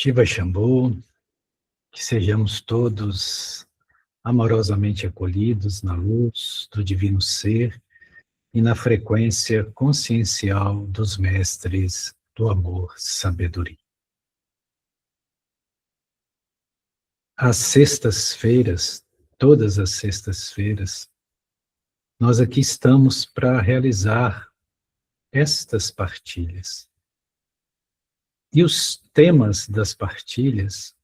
Shiva Shambhu, que sejamos todos amorosamente acolhidos na luz do Divino Ser e na frequência consciencial dos mestres do amor, sabedoria. Às sextas-feiras, todas as sextas-feiras, nós aqui estamos para realizar estas partilhas. E os temas das partilhas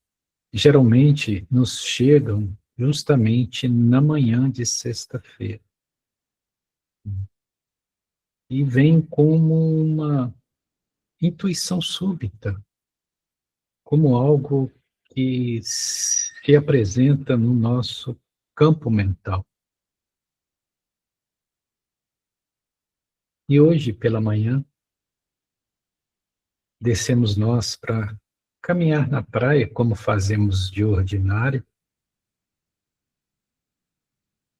geralmente nos chegam justamente na manhã de sexta-feira. E vem como uma intuição súbita, como algo que se apresenta no nosso campo mental. E hoje, pela manhã, descemos nós para caminhar na praia, como fazemos de ordinário.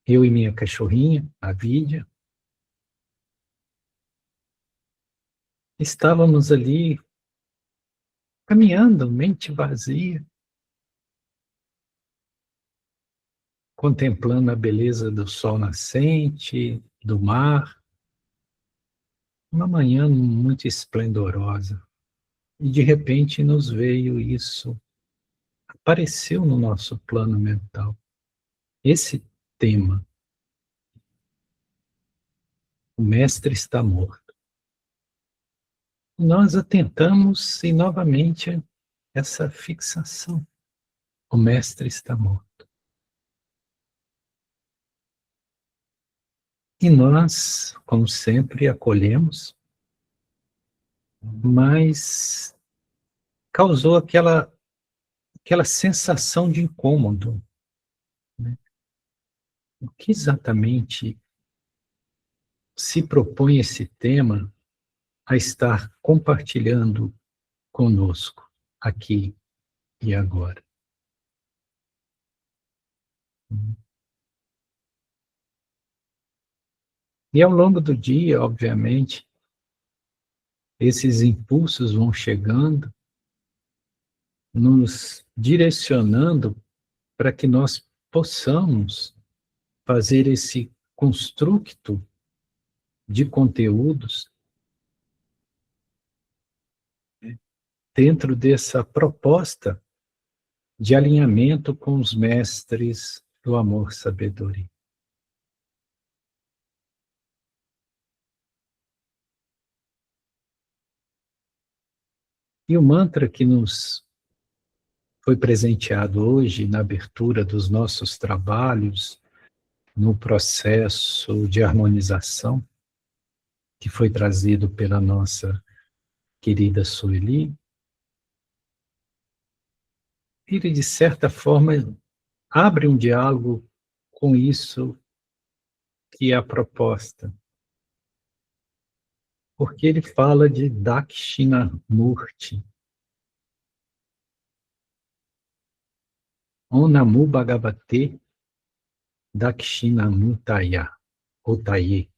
Eu e minha cachorrinha, a Vídia, estávamos ali caminhando, mente vazia, contemplando a beleza do sol nascente, do mar, uma manhã muito esplendorosa. E de repente nos veio isso, apareceu no nosso plano mental, esse tema: o mestre está morto. Nós atentamos e novamente essa fixação: o mestre está morto. E nós, como sempre, acolhemos, mas causou aquela sensação de incômodo, né? O que exatamente se propõe esse tema a estar compartilhando conosco, aqui e agora? E ao longo do dia, obviamente, esses impulsos vão chegando, nos direcionando para que nós possamos fazer esse construto de conteúdos, né, dentro dessa proposta de alinhamento com os mestres do amor, sabedoria. E o mantra que nos foi presenteado hoje na abertura dos nossos trabalhos, no processo de harmonização, que foi trazido pela nossa querida Sueli, ele, de certa forma, abre um diálogo com isso que é a proposta. Porque ele fala de Dakshinamurti. Om Namo Bhagavate Dakshinamurtaya, ou Taye.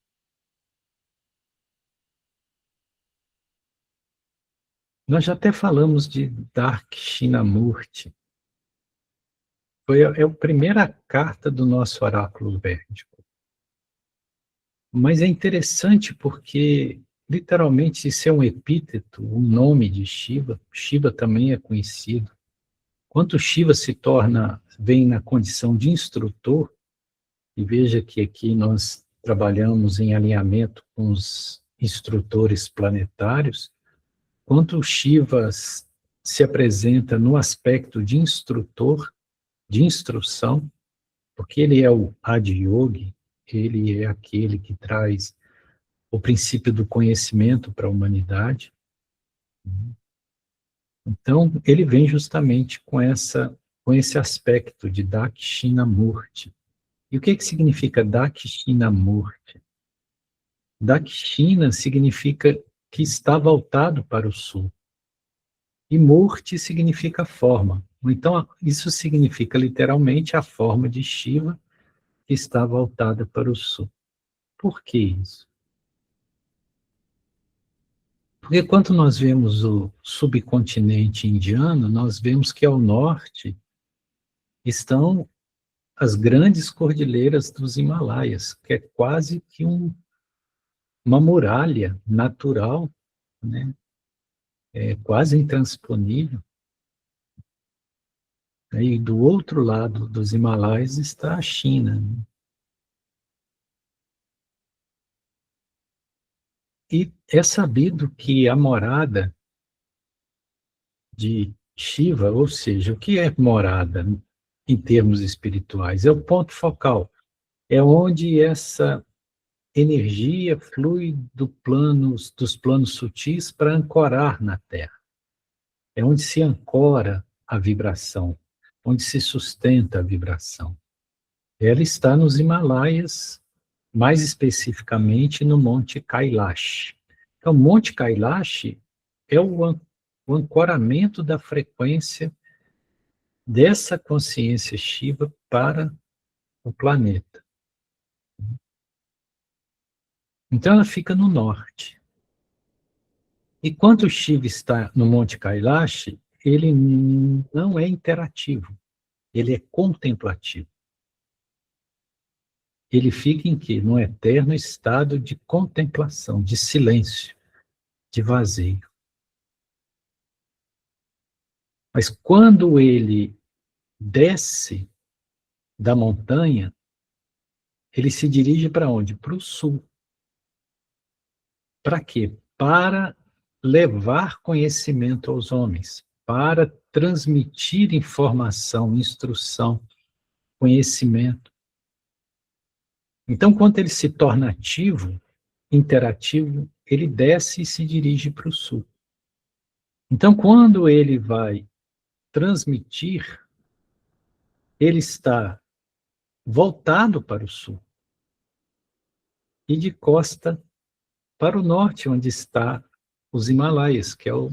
Nós já até falamos de Dakshinamurti. É a primeira carta do nosso oráculo védico. Mas é interessante porque, literalmente, isso é um epíteto, um nome de Shiva. Shiva também é conhecido. Quando Shiva vem na condição de instrutor, e veja que aqui nós trabalhamos em alinhamento com os instrutores planetários, quando Shiva se apresenta no aspecto de instrutor, de instrução, porque ele é o Adiyogi, ele é aquele que traz o princípio do conhecimento para a humanidade. Então, ele vem justamente com esse aspecto de Dakshinamurti. E o que significa Dakshinamurti? Dakshina significa que está voltado para o sul. E Murti significa forma. Então, isso significa literalmente a forma de Shiva que está voltada para o sul. Por que isso? Porque quando nós vemos o subcontinente indiano, nós vemos que ao norte estão as grandes cordilheiras dos Himalaias, que é quase que uma muralha natural, né? É quase intransponível. E do outro lado dos Himalaias está a China, né? E é sabido que a morada de Shiva, ou seja, o que é morada em termos espirituais? É o ponto focal, é onde essa energia flui dos planos sutis para ancorar na Terra. É onde se ancora a vibração, onde se sustenta a vibração. Ela está nos Himalaias, mais especificamente no Monte Kailash. Então, o Monte Kailash é o ancoramento da frequência dessa consciência Shiva para o planeta. Então, ela fica no norte. E quando o Shiva está no Monte Kailash, ele não é interativo, ele é contemplativo. Ele fica em quê? Num eterno estado de contemplação, de silêncio, de vazio. Mas quando ele desce da montanha, ele se dirige para onde? Para o sul. Para quê? Para levar conhecimento aos homens, para transmitir informação, instrução, conhecimento. Então, quando ele se torna ativo, interativo, ele desce e se dirige para o sul. Então, quando ele vai transmitir, ele está voltado para o sul e de costa para o norte, onde está os Himalaias, que é o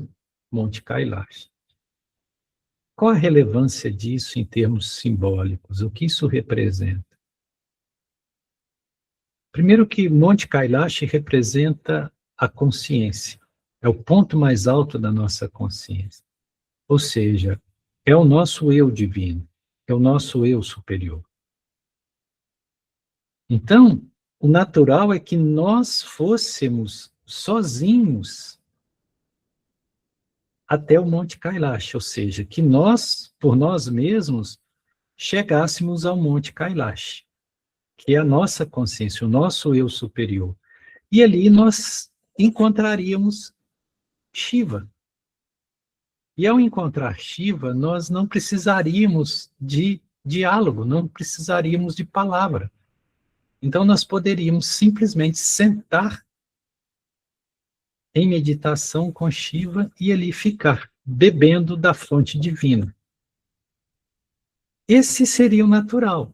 Monte Kailash. Qual a relevância disso em termos simbólicos? O que isso representa? Primeiro que Monte Kailash representa a consciência. É o ponto mais alto da nossa consciência. Ou seja, é o nosso eu divino, é o nosso eu superior. Então, o natural é que nós fôssemos sozinhos até o Monte Kailash, ou seja, que nós, por nós mesmos, chegássemos ao Monte Kailash, que é a nossa consciência, o nosso eu superior. E ali nós encontraríamos Shiva. E ao encontrar Shiva, nós não precisaríamos de diálogo, não precisaríamos de palavra. Então nós poderíamos simplesmente sentar em meditação com Shiva e ali ficar, bebendo da fonte divina. Esse seria o natural.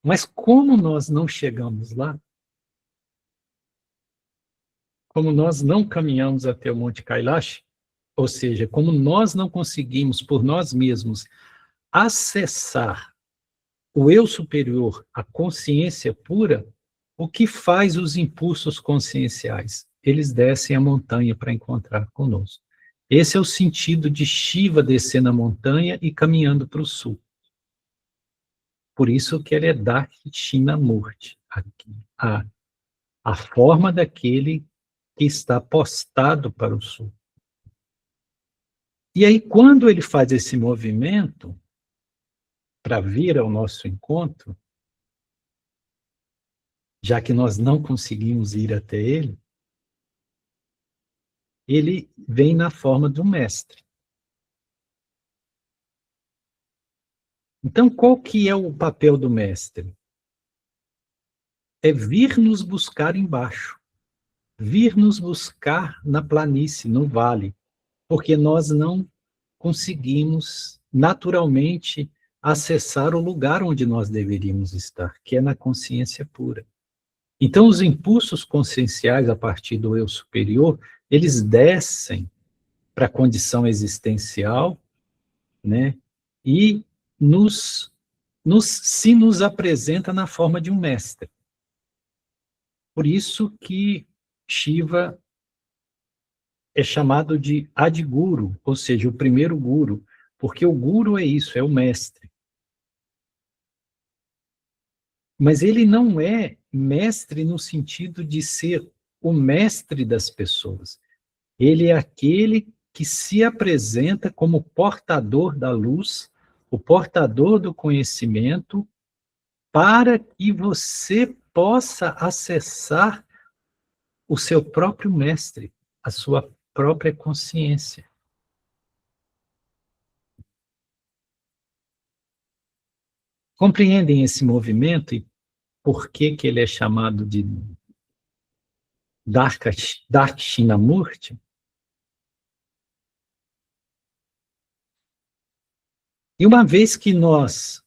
Mas como nós não chegamos lá, como nós não caminhamos até o Monte Kailash, ou seja, como nós não conseguimos por nós mesmos acessar o eu superior, a consciência pura, o que faz os impulsos conscienciais? Eles descem a montanha para encontrar conosco. Esse é o sentido de Shiva descer na montanha e caminhando para o sul. Por isso que ele é Dakshinamurti, a forma daquele que está postado para o sul. E aí, quando ele faz esse movimento para vir ao nosso encontro, já que nós não conseguimos ir até ele, ele vem na forma do mestre. Então, qual que é o papel do mestre? É vir nos buscar embaixo, vir nos buscar na planície, no vale, porque nós não conseguimos naturalmente acessar o lugar onde nós deveríamos estar, que é na consciência pura. Então, os impulsos conscienciais a partir do eu superior, eles descem para a condição existencial, né? E se nos apresenta na forma de um mestre. Por isso que Shiva é chamado de Adguru, ou seja, o primeiro guru, porque o guru é isso, é o mestre. Mas ele não é mestre no sentido de ser o mestre das pessoas. Ele é aquele que se apresenta como portador da luz, o portador do conhecimento, para que você possa acessar o seu próprio mestre, a sua própria consciência. Compreendem esse movimento e por que que ele é chamado de Dakshinamurti? E uma vez que nós,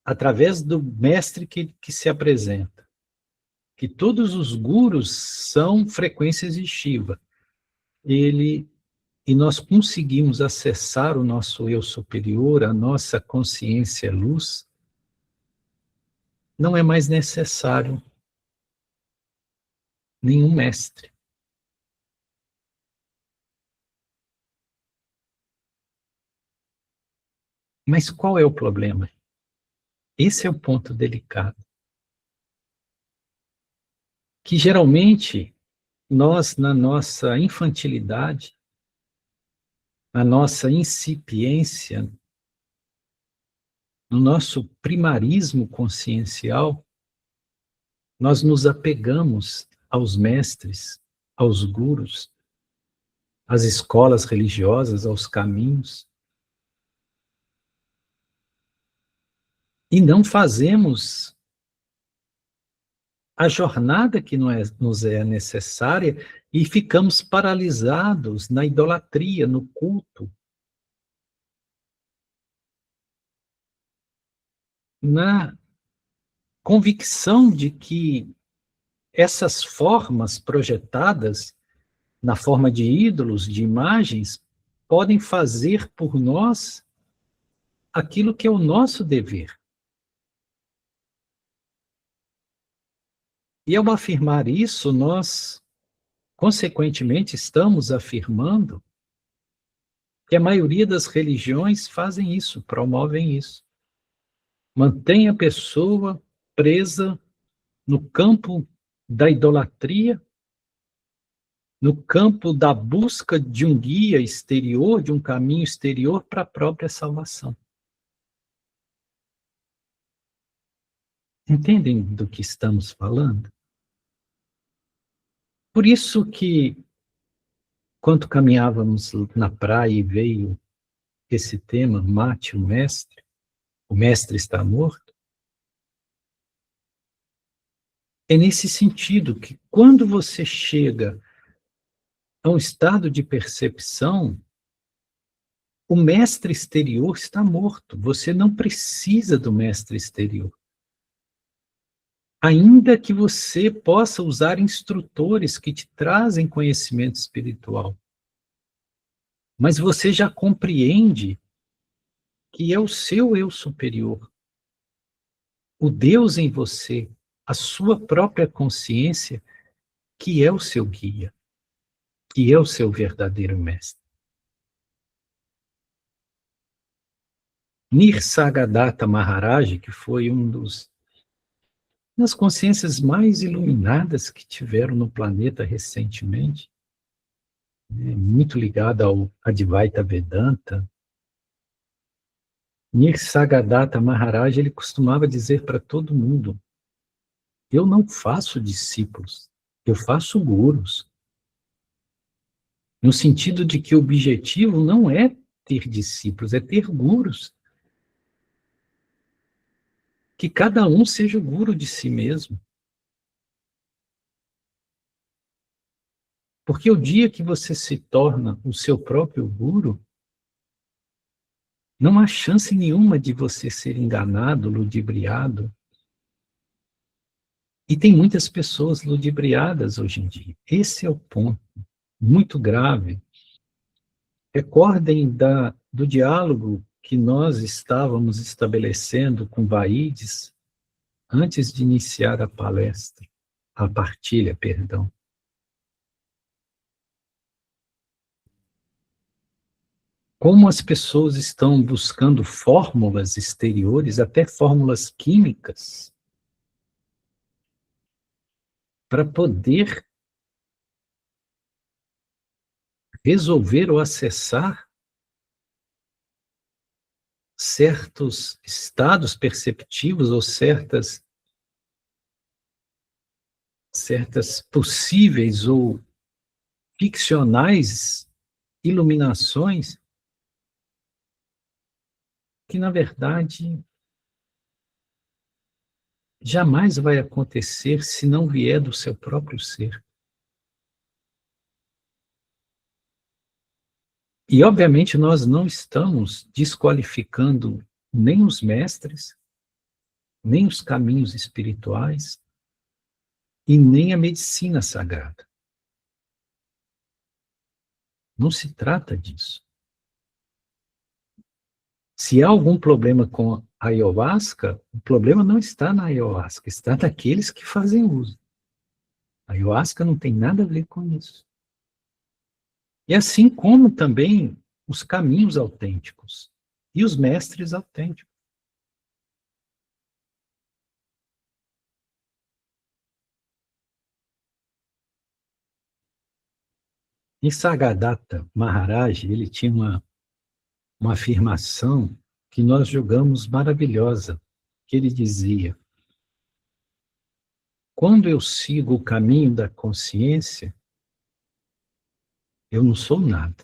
através do mestre que se apresenta, que todos os gurus são frequências de Shiva, e nós conseguimos acessar o nosso eu superior, a nossa consciência luz, não é mais necessário nenhum mestre. Mas qual é o problema? Esse é o ponto delicado. Que geralmente nós, na nossa infantilidade, na nossa incipiência, no nosso primarismo consciencial, nós nos apegamos aos mestres, aos gurus, às escolas religiosas, aos caminhos, e não fazemos a jornada que nos é necessária e ficamos paralisados na idolatria, no culto, na convicção de que essas formas projetadas na forma de ídolos, de imagens, podem fazer por nós aquilo que é o nosso dever. E ao afirmar isso, nós, consequentemente, estamos afirmando que a maioria das religiões fazem isso, promovem isso. Mantém a pessoa presa no campo da idolatria, no campo da busca de um guia exterior, de um caminho exterior para a própria salvação. Entendem do que estamos falando? Por isso que, quando caminhávamos na praia e veio esse tema, mate o mestre está morto, é nesse sentido que quando você chega a um estado de percepção, o mestre exterior está morto, você não precisa do mestre exterior. Ainda que você possa usar instrutores que te trazem conhecimento espiritual. Mas você já compreende que é o seu eu superior, o Deus em você, a sua própria consciência, que é o seu guia, que é o seu verdadeiro mestre. Nirgadatta Maharaj, que foi das consciências mais iluminadas que tiveram no planeta recentemente, muito ligado ao Advaita Vedanta, Nirgadatta Maharaj, ele costumava dizer para todo mundo: eu não faço discípulos, eu faço gurus. No sentido de que o objetivo não é ter discípulos, é ter gurus. Que cada um seja o guru de si mesmo. Porque o dia que você se torna o seu próprio guru, não há chance nenhuma de você ser enganado, ludibriado. E tem muitas pessoas ludibriadas hoje em dia. Esse é o ponto, muito grave. Recordem do diálogo que nós estávamos estabelecendo com Vaides antes de iniciar a palestra, a partilha, perdão. Como as pessoas estão buscando fórmulas exteriores, até fórmulas químicas, para poder resolver ou acessar certos estados perceptivos ou certas possíveis ou ficcionais iluminações que, na verdade, jamais vai acontecer se não vier do seu próprio ser. E, obviamente, nós não estamos desqualificando nem os mestres, nem os caminhos espirituais e nem a medicina sagrada. Não se trata disso. Se há algum problema com a ayahuasca, o problema não está na ayahuasca, está naqueles que fazem uso. A ayahuasca não tem nada a ver com isso. E assim como também os caminhos autênticos e os mestres autênticos. Em Sagadatta Maharaj, ele tinha uma afirmação que nós julgamos maravilhosa, que ele dizia: quando eu sigo o caminho da consciência, eu não sou nada.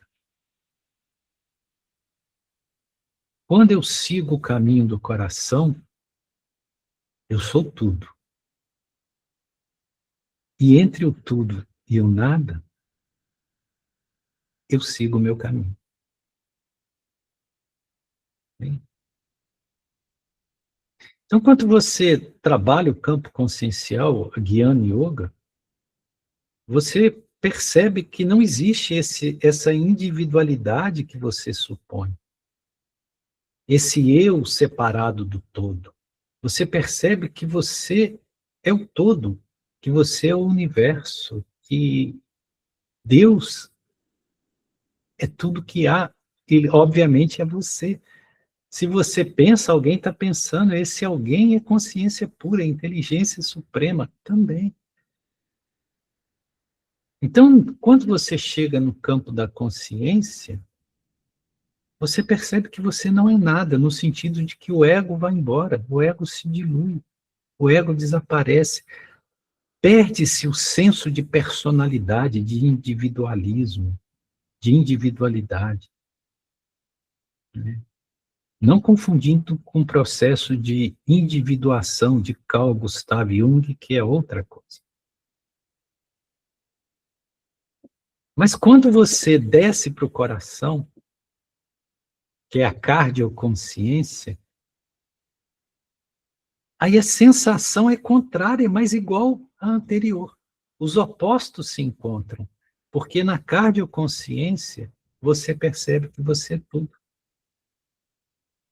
Quando eu sigo o caminho do coração, eu sou tudo. E entre o tudo e o nada, eu sigo o meu caminho. Bem, então, quando você trabalha o campo consciencial, a Jnana Yoga, você percebe que não existe essa individualidade que você supõe, esse eu separado do todo. Você percebe que você é o todo, que você é o universo, que Deus é tudo que há, e obviamente é você. Se você pensa, alguém está pensando, esse alguém é consciência pura, é inteligência suprema também. Então, quando você chega no campo da consciência, você percebe que você não é nada, no sentido de que o ego vai embora, o ego se dilui, o ego desaparece, perde-se o senso de personalidade, de individualismo, de individualidade, né? Não confundindo com o processo de individuação de Carl Gustav Jung, que é outra coisa. Mas quando você desce para o coração, que é a cardioconsciência, aí a sensação é contrária, mas igual à anterior. Os opostos se encontram, porque na cardioconsciência você percebe que você é tudo,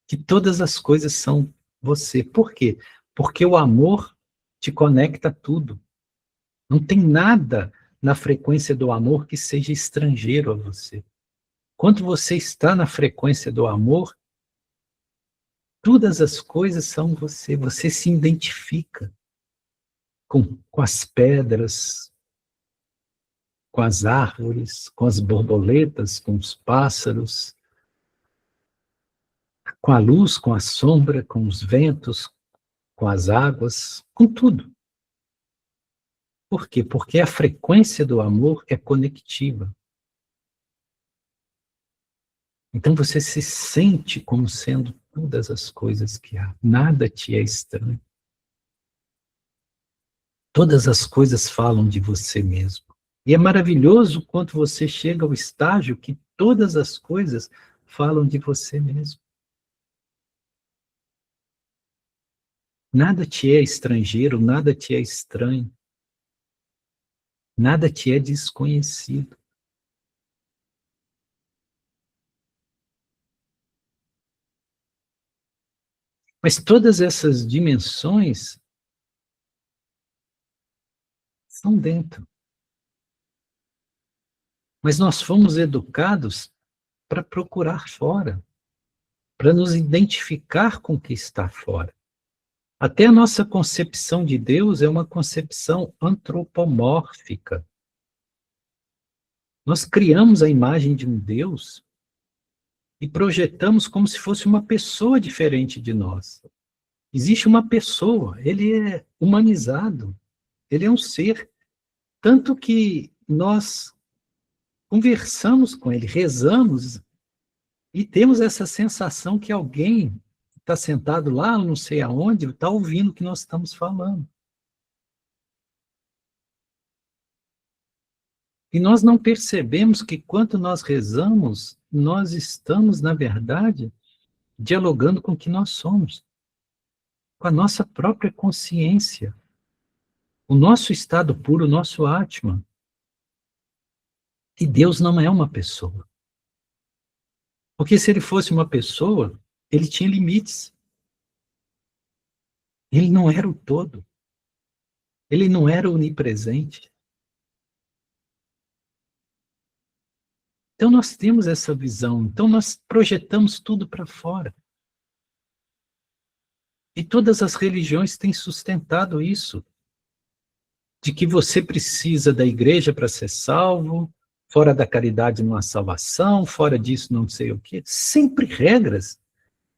que todas as coisas são você. Por quê? Porque o amor te conecta a tudo. Não tem nada na frequência do amor que seja estrangeiro a você. Quando você está na frequência do amor, todas as coisas são você. Você se identifica com as pedras, com as árvores, com as borboletas, com os pássaros, com a luz, com a sombra, com os ventos, com as águas, com tudo. Por quê? Porque a frequência do amor é conectiva. Então você se sente como sendo todas as coisas que há. Nada te é estranho. Todas as coisas falam de você mesmo. E é maravilhoso quando você chega ao estágio que todas as coisas falam de você mesmo. Nada te é estrangeiro, nada te é estranho. Nada te é desconhecido. Mas todas essas dimensões estão dentro. Mas nós fomos educados para procurar fora, para nos identificar com o que está fora. Até a nossa concepção de Deus é uma concepção antropomórfica. Nós criamos a imagem de um Deus e projetamos como se fosse uma pessoa diferente de nós. Existe uma pessoa, ele é humanizado, ele é um ser, tanto que nós conversamos com ele, rezamos e temos essa sensação que alguém está sentado lá, não sei aonde, está ouvindo o que nós estamos falando. E nós não percebemos que quando nós rezamos, nós estamos, na verdade, dialogando com o que nós somos, com a nossa própria consciência, o nosso estado puro, o nosso Atman. E Deus não é uma pessoa. Porque se ele fosse uma pessoa, ele tinha limites. Ele não era o todo. Ele não era onipresente. Então nós temos essa visão, então nós projetamos tudo para fora. E todas as religiões têm sustentado isso, de que você precisa da igreja para ser salvo, fora da caridade não há salvação, fora disso não sei o quê. Sempre regras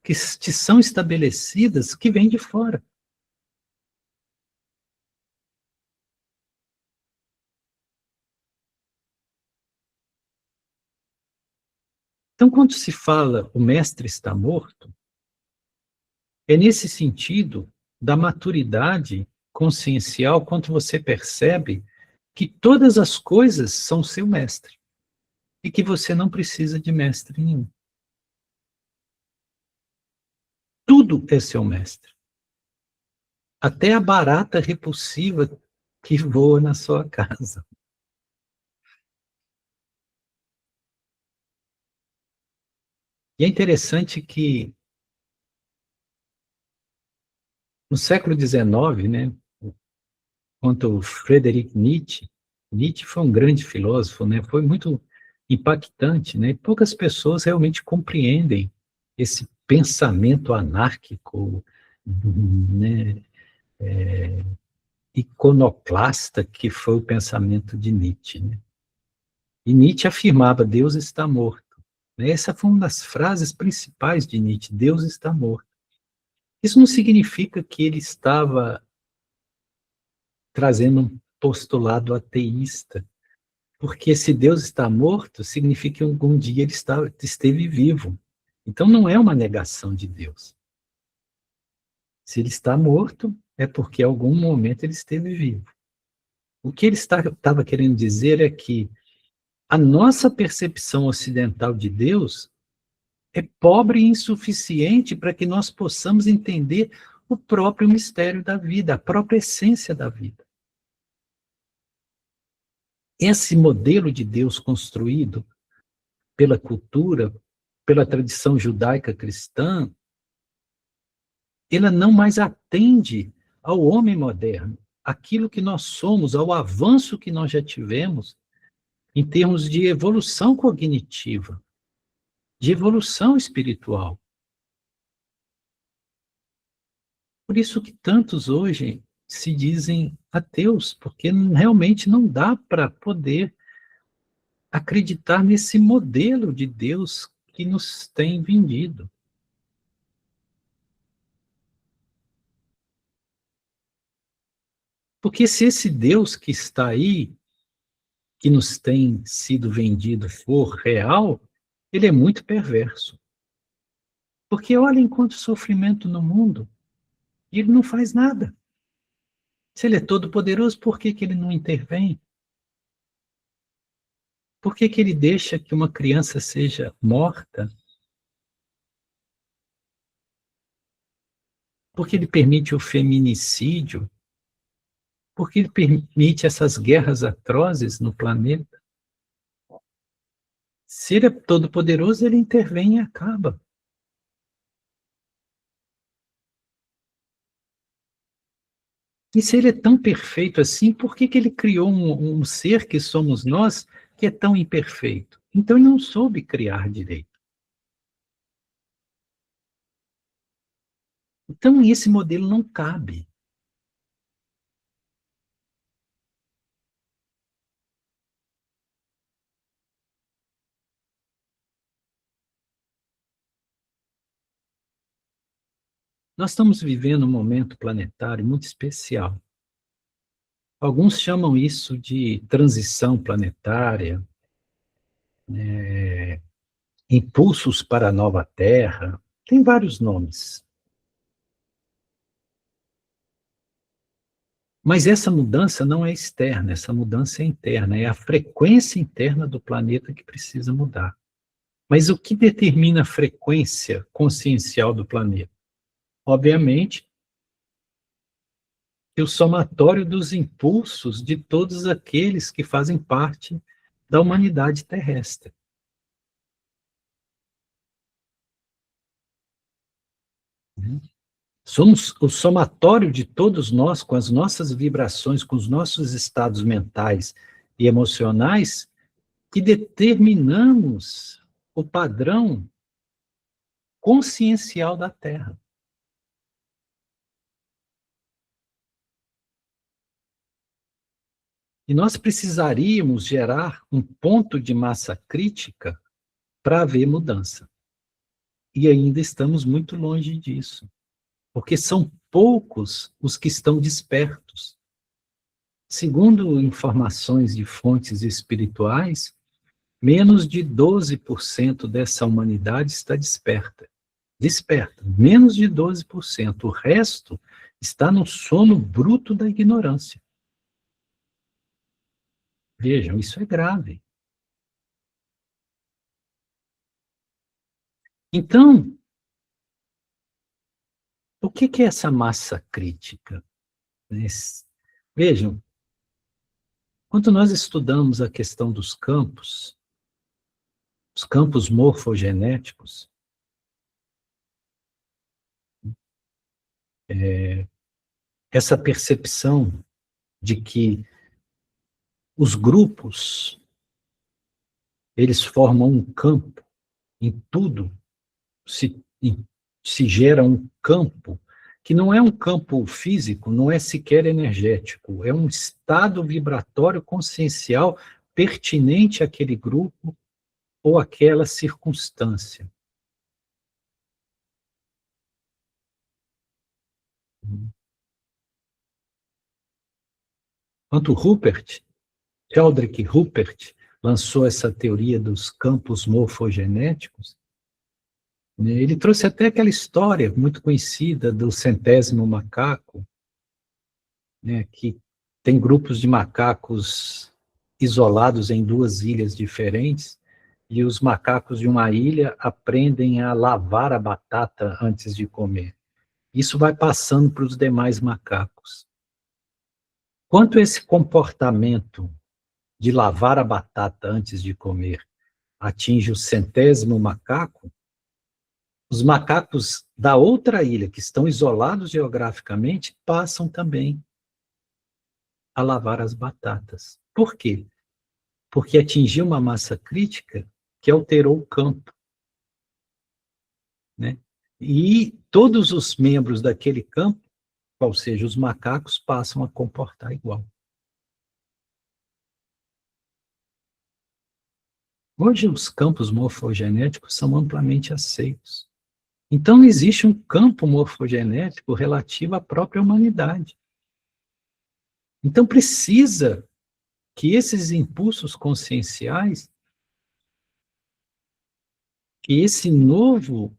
que te são estabelecidas que vêm de fora. Então, quando se fala o mestre está morto, é nesse sentido da maturidade consciencial, quando você percebe que todas as coisas são seu mestre e que você não precisa de mestre nenhum. Tudo é seu mestre. Até a barata repulsiva que voa na sua casa. E é interessante que no século XIX, né, quanto o Friedrich Nietzsche, Nietzsche foi um grande filósofo, né, foi muito impactante, né, e poucas pessoas realmente compreendem esse pensamento anárquico, né, iconoclasta que foi o pensamento de Nietzsche, né? E Nietzsche afirmava, Deus está morto. Essa foi uma das frases principais de Nietzsche, Deus está morto. Isso não significa que ele estava trazendo um postulado ateísta, porque se Deus está morto, significa que algum dia ele esteve vivo. Então não é uma negação de Deus. Se ele está morto, é porque em algum momento ele esteve vivo. O que ele estava querendo dizer é que a nossa percepção ocidental de Deus é pobre e insuficiente para que nós possamos entender o próprio mistério da vida, a própria essência da vida. Esse modelo de Deus construído pela cultura, pela tradição judaica cristã, ela não mais atende ao homem moderno, aquilo que nós somos, ao avanço que nós já tivemos em termos de evolução cognitiva, de evolução espiritual. Por isso que tantos hoje se dizem ateus, porque realmente não dá para poder acreditar nesse modelo de Deus que nos tem vendido. Porque se esse Deus que está aí, que nos tem sido vendido, for real, ele é muito perverso. Porque olha enquanto sofrimento no mundo, e ele não faz nada. Se ele é todo poderoso, por que ele não intervém? Por que ele deixa que uma criança seja morta? Por que ele permite o feminicídio? Por que ele permite essas guerras atrozes no planeta? Se ele é todo poderoso, ele intervém e acaba. E se ele é tão perfeito assim, por que ele criou um ser que somos nós, que é tão imperfeito? Então ele não soube criar direito. Então esse modelo não cabe. Nós estamos vivendo um momento planetário muito especial. Alguns chamam isso de transição planetária, impulsos para a nova Terra, tem vários nomes. Mas essa mudança não é externa, essa mudança é interna, é a frequência interna do planeta que precisa mudar. Mas o que determina a frequência consciencial do planeta? Obviamente, é o somatório dos impulsos de todos aqueles que fazem parte da humanidade terrestre. Somos o somatório de todos nós, com as nossas vibrações, com os nossos estados mentais e emocionais, que determinamos o padrão consciencial da Terra. E nós precisaríamos gerar um ponto de massa crítica para haver mudança. E ainda estamos muito longe disso, porque são poucos os que estão despertos. Segundo informações de fontes espirituais, menos de 12% dessa humanidade está desperta. Desperta, menos de 12%. O resto está no sono bruto da ignorância. Vejam, isso é grave. Então, o que é essa massa crítica? Vejam, quando nós estudamos a questão dos campos, os campos morfogenéticos, essa percepção de que os grupos, eles formam um campo, em tudo se gera um campo, que não é um campo físico, não é sequer energético, é um estado vibratório consciencial pertinente àquele grupo ou àquela circunstância. Quando Sheldrick Rupert lançou essa teoria dos campos morfogenéticos, né, ele trouxe até aquela história muito conhecida do centésimo macaco, né, que tem grupos de macacos isolados em duas ilhas diferentes, e os macacos de uma ilha aprendem a lavar a batata antes de comer. Isso vai passando para os demais macacos. Quanto esse comportamento de lavar a batata antes de comer atinge o centésimo macaco, os macacos da outra ilha, que estão isolados geograficamente, passam também a lavar as batatas. Por quê? Porque atingiu uma massa crítica que alterou o campo, né? E todos os membros daquele campo, ou seja, os macacos, passam a comportar igual. Hoje, os campos morfogenéticos são amplamente aceitos. Então, existe um campo morfogenético relativo à própria humanidade. Então, precisa que esses impulsos conscienciais, que esse novo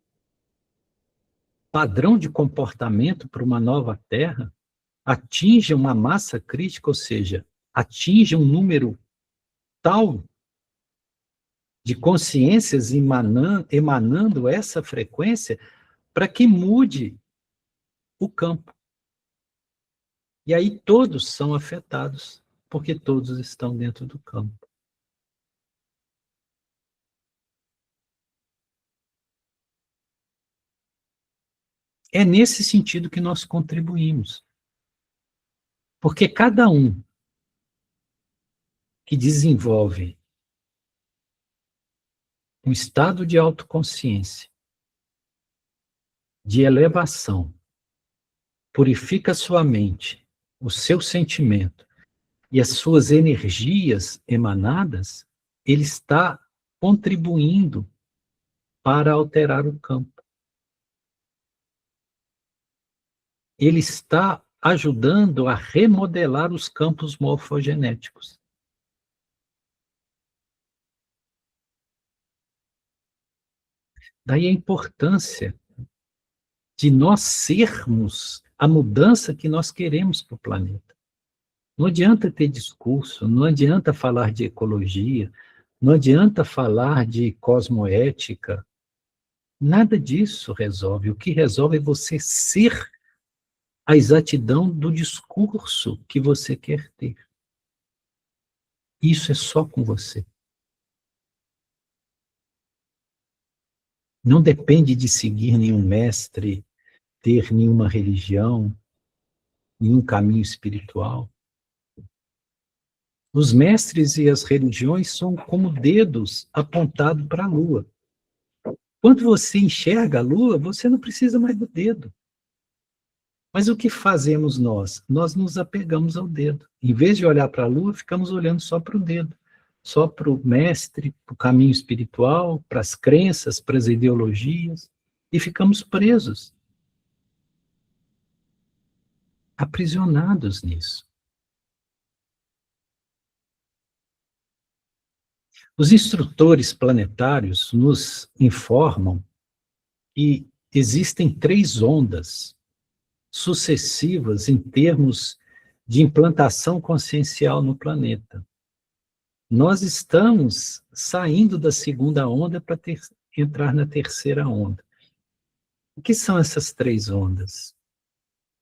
padrão de comportamento para uma nova Terra, atinja uma massa crítica, ou seja, atinja um número tal de consciências emanando essa frequência para que mude o campo. E aí todos são afetados, porque todos estão dentro do campo. É nesse sentido que nós contribuímos. Porque cada um que desenvolve um estado de autoconsciência, de elevação, purifica sua mente, o seu sentimento e as suas energias emanadas, ele está contribuindo para alterar o campo. Ele está ajudando a remodelar os campos morfogenéticos. Daí a importância de nós sermos a mudança que nós queremos para o planeta. Não adianta ter discurso, não adianta falar de ecologia, não adianta falar de cosmoética, nada disso resolve. O que resolve é você ser a exatidão do discurso que você quer ter. Isso é só com você. Não depende de seguir nenhum mestre, ter nenhuma religião, nenhum caminho espiritual. Os mestres e as religiões são como dedos apontados para a lua. Quando você enxerga a lua, você não precisa mais do dedo. Mas o que fazemos nós? Nós nos apegamos ao dedo. Em vez de olhar para a lua, ficamos olhando só para o dedo. Só para o mestre, para o caminho espiritual, para as crenças, para as ideologias. E ficamos presos. Aprisionados nisso. Os instrutores planetários nos informam que existem 3 ondas sucessivas em termos de implantação consciencial no planeta. Nós estamos saindo da segunda onda para entrar na terceira onda. O que são essas 3 ondas?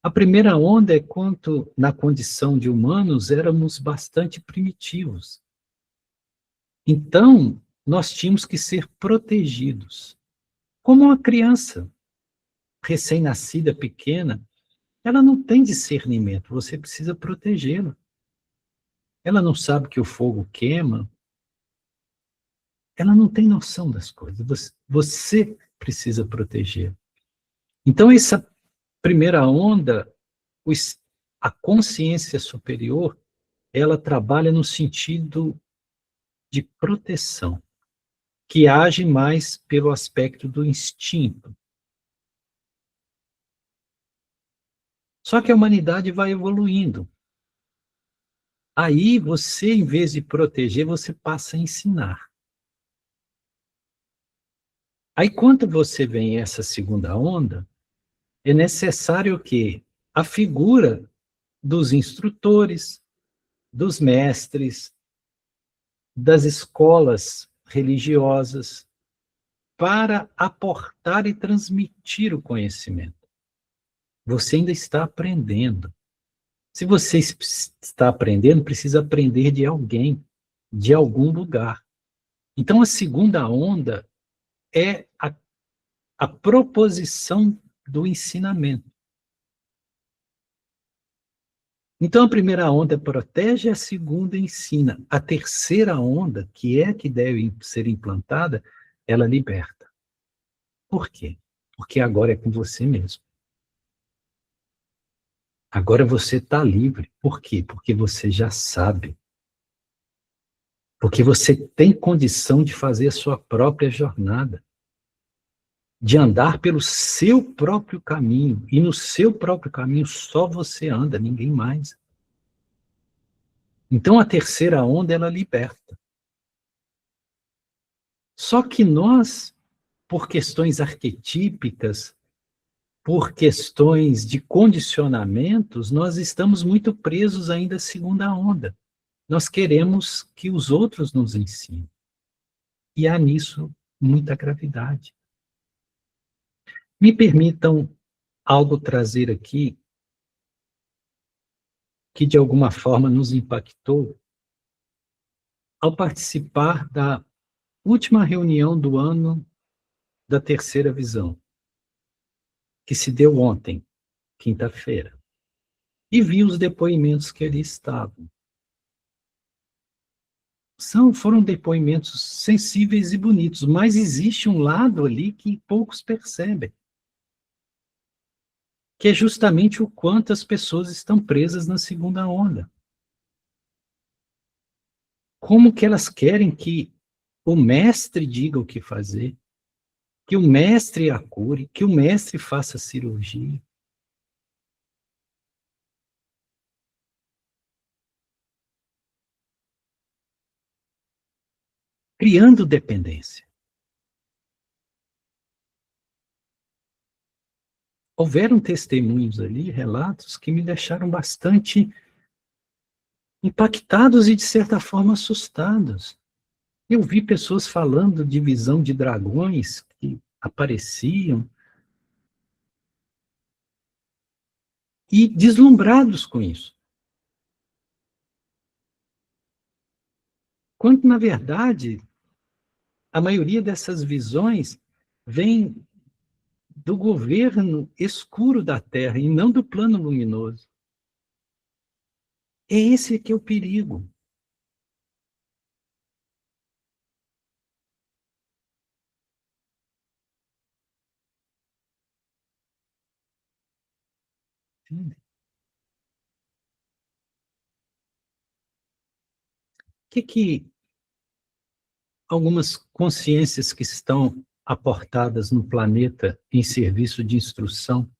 A primeira onda é quando, na condição de humanos, éramos bastante primitivos. Então, nós tínhamos que ser protegidos. Como uma criança recém-nascida, pequena, ela não tem discernimento, você precisa protegê-la. Ela não sabe que o fogo queima, ela não tem noção das coisas, você precisa proteger. Então, essa primeira onda, a consciência superior, ela trabalha no sentido de proteção, que age mais pelo aspecto do instinto. Só que a humanidade vai evoluindo. Aí você, em vez de proteger, você passa a ensinar. Aí quando você vem essa segunda onda, é necessário que a figura dos instrutores, dos mestres, das escolas religiosas, para aportar e transmitir o conhecimento. Você ainda está aprendendo. Se você está aprendendo, precisa aprender de alguém, de algum lugar. Então, a segunda onda é a proposição do ensinamento. Então, a primeira onda protege, a segunda ensina. A terceira onda, que é a que deve ser implantada, ela liberta. Por quê? Porque agora é com você mesmo. Agora você está livre. Por quê? Porque você já sabe. Porque você tem condição de fazer a sua própria jornada. De andar pelo seu próprio caminho. E no seu próprio caminho só você anda, ninguém mais. Então a terceira onda, ela liberta. Só que nós, por questões arquetípicas, por questões de condicionamentos, nós estamos muito presos ainda à segunda onda. Nós queremos que os outros nos ensinem. E há nisso muita gravidade. Me permitam algo trazer aqui que de alguma forma nos impactou ao participar da última reunião do ano da terceira visão, que se deu ontem, quinta-feira, e vi os depoimentos que ali estavam. foram depoimentos sensíveis e bonitos, mas existe um lado ali que poucos percebem, que é justamente o quanto as pessoas estão presas na segunda onda. Como que elas querem que o mestre diga o que fazer, que o mestre a cure, que o mestre faça cirurgia. Criando dependência. Houveram testemunhos ali, relatos, que me deixaram bastante impactados e, de certa forma, assustados. Eu vi pessoas falando de visão de dragões que apareciam e deslumbrados com isso. Quando, na verdade, a maioria dessas visões vem do governo escuro da Terra e não do plano luminoso. É esse que é o perigo. O que algumas consciências que estão aportadas no planeta em serviço de instrução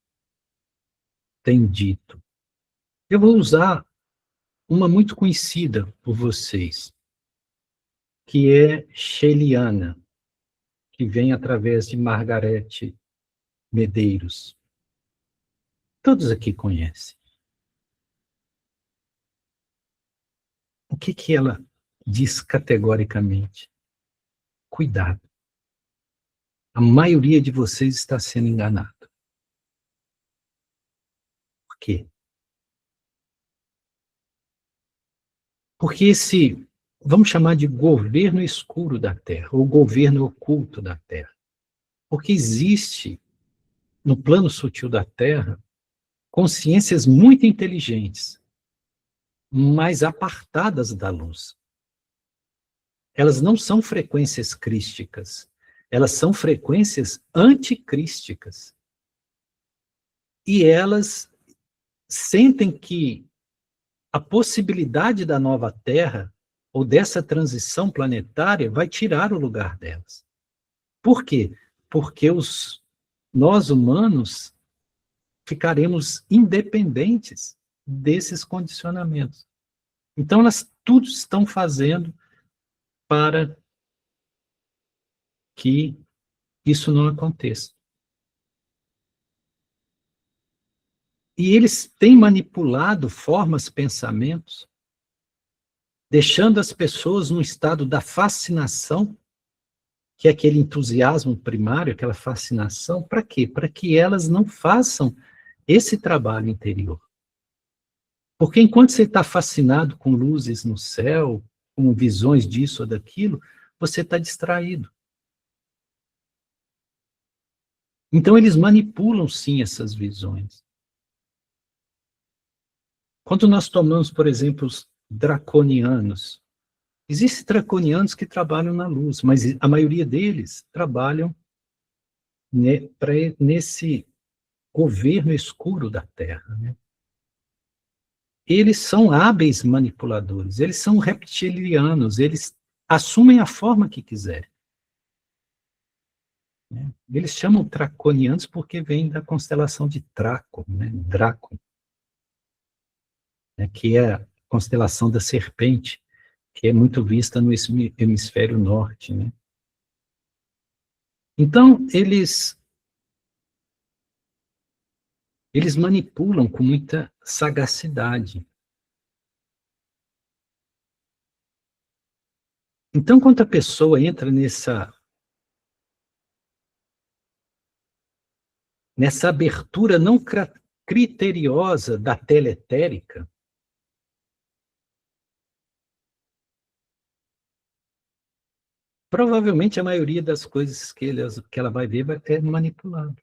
têm dito? Eu vou usar uma muito conhecida por vocês, que é Sheliana, que vem através de Margarete Medeiros. Todos aqui conhecem. O que ela diz categoricamente? Cuidado. A maioria de vocês está sendo enganado. Por quê? Porque esse, vamos chamar de governo escuro da Terra, ou governo oculto da Terra. Porque existe, no plano sutil da Terra, consciências muito inteligentes, mas apartadas da luz. Elas não são frequências crísticas, elas são frequências anticrísticas. E elas sentem que a possibilidade da nova Terra, ou dessa transição planetária, vai tirar o lugar delas. Por quê? Porque nós humanos ficaremos independentes desses condicionamentos. Então, elas tudo estão fazendo para que isso não aconteça. E eles têm manipulado formas, pensamentos, deixando as pessoas num estado da fascinação, que é aquele entusiasmo primário, aquela fascinação, para quê? Para que elas não façam esse trabalho interior. Porque enquanto você está fascinado com luzes no céu, com visões disso ou daquilo, você está distraído. Então eles manipulam sim essas visões. Quando nós tomamos, por exemplo, os draconianos, existem draconianos que trabalham na luz, mas a maioria deles trabalham nesse governo escuro da Terra. Né? Eles são hábeis manipuladores, eles são reptilianos, eles assumem a forma que quiserem. Né? Eles chamam draconianos porque vem da constelação de Draco, né? Draco, né? Que é a constelação da serpente, que é muito vista no hemisfério norte. Né? Então, eles manipulam com muita sagacidade. Então, quando a pessoa entra nessa abertura não criteriosa da teletérica, provavelmente a maioria das coisas que ela vai ver vai ser manipulada.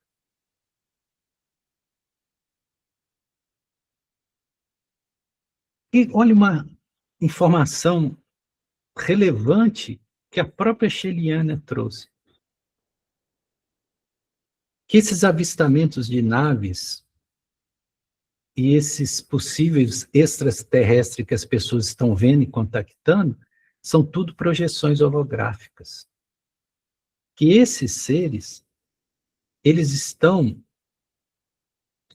E olha uma informação relevante que a própria Sheliana trouxe. Que esses avistamentos de naves e esses possíveis extraterrestres que as pessoas estão vendo e contactando são tudo projeções holográficas. Que esses seres, eles estão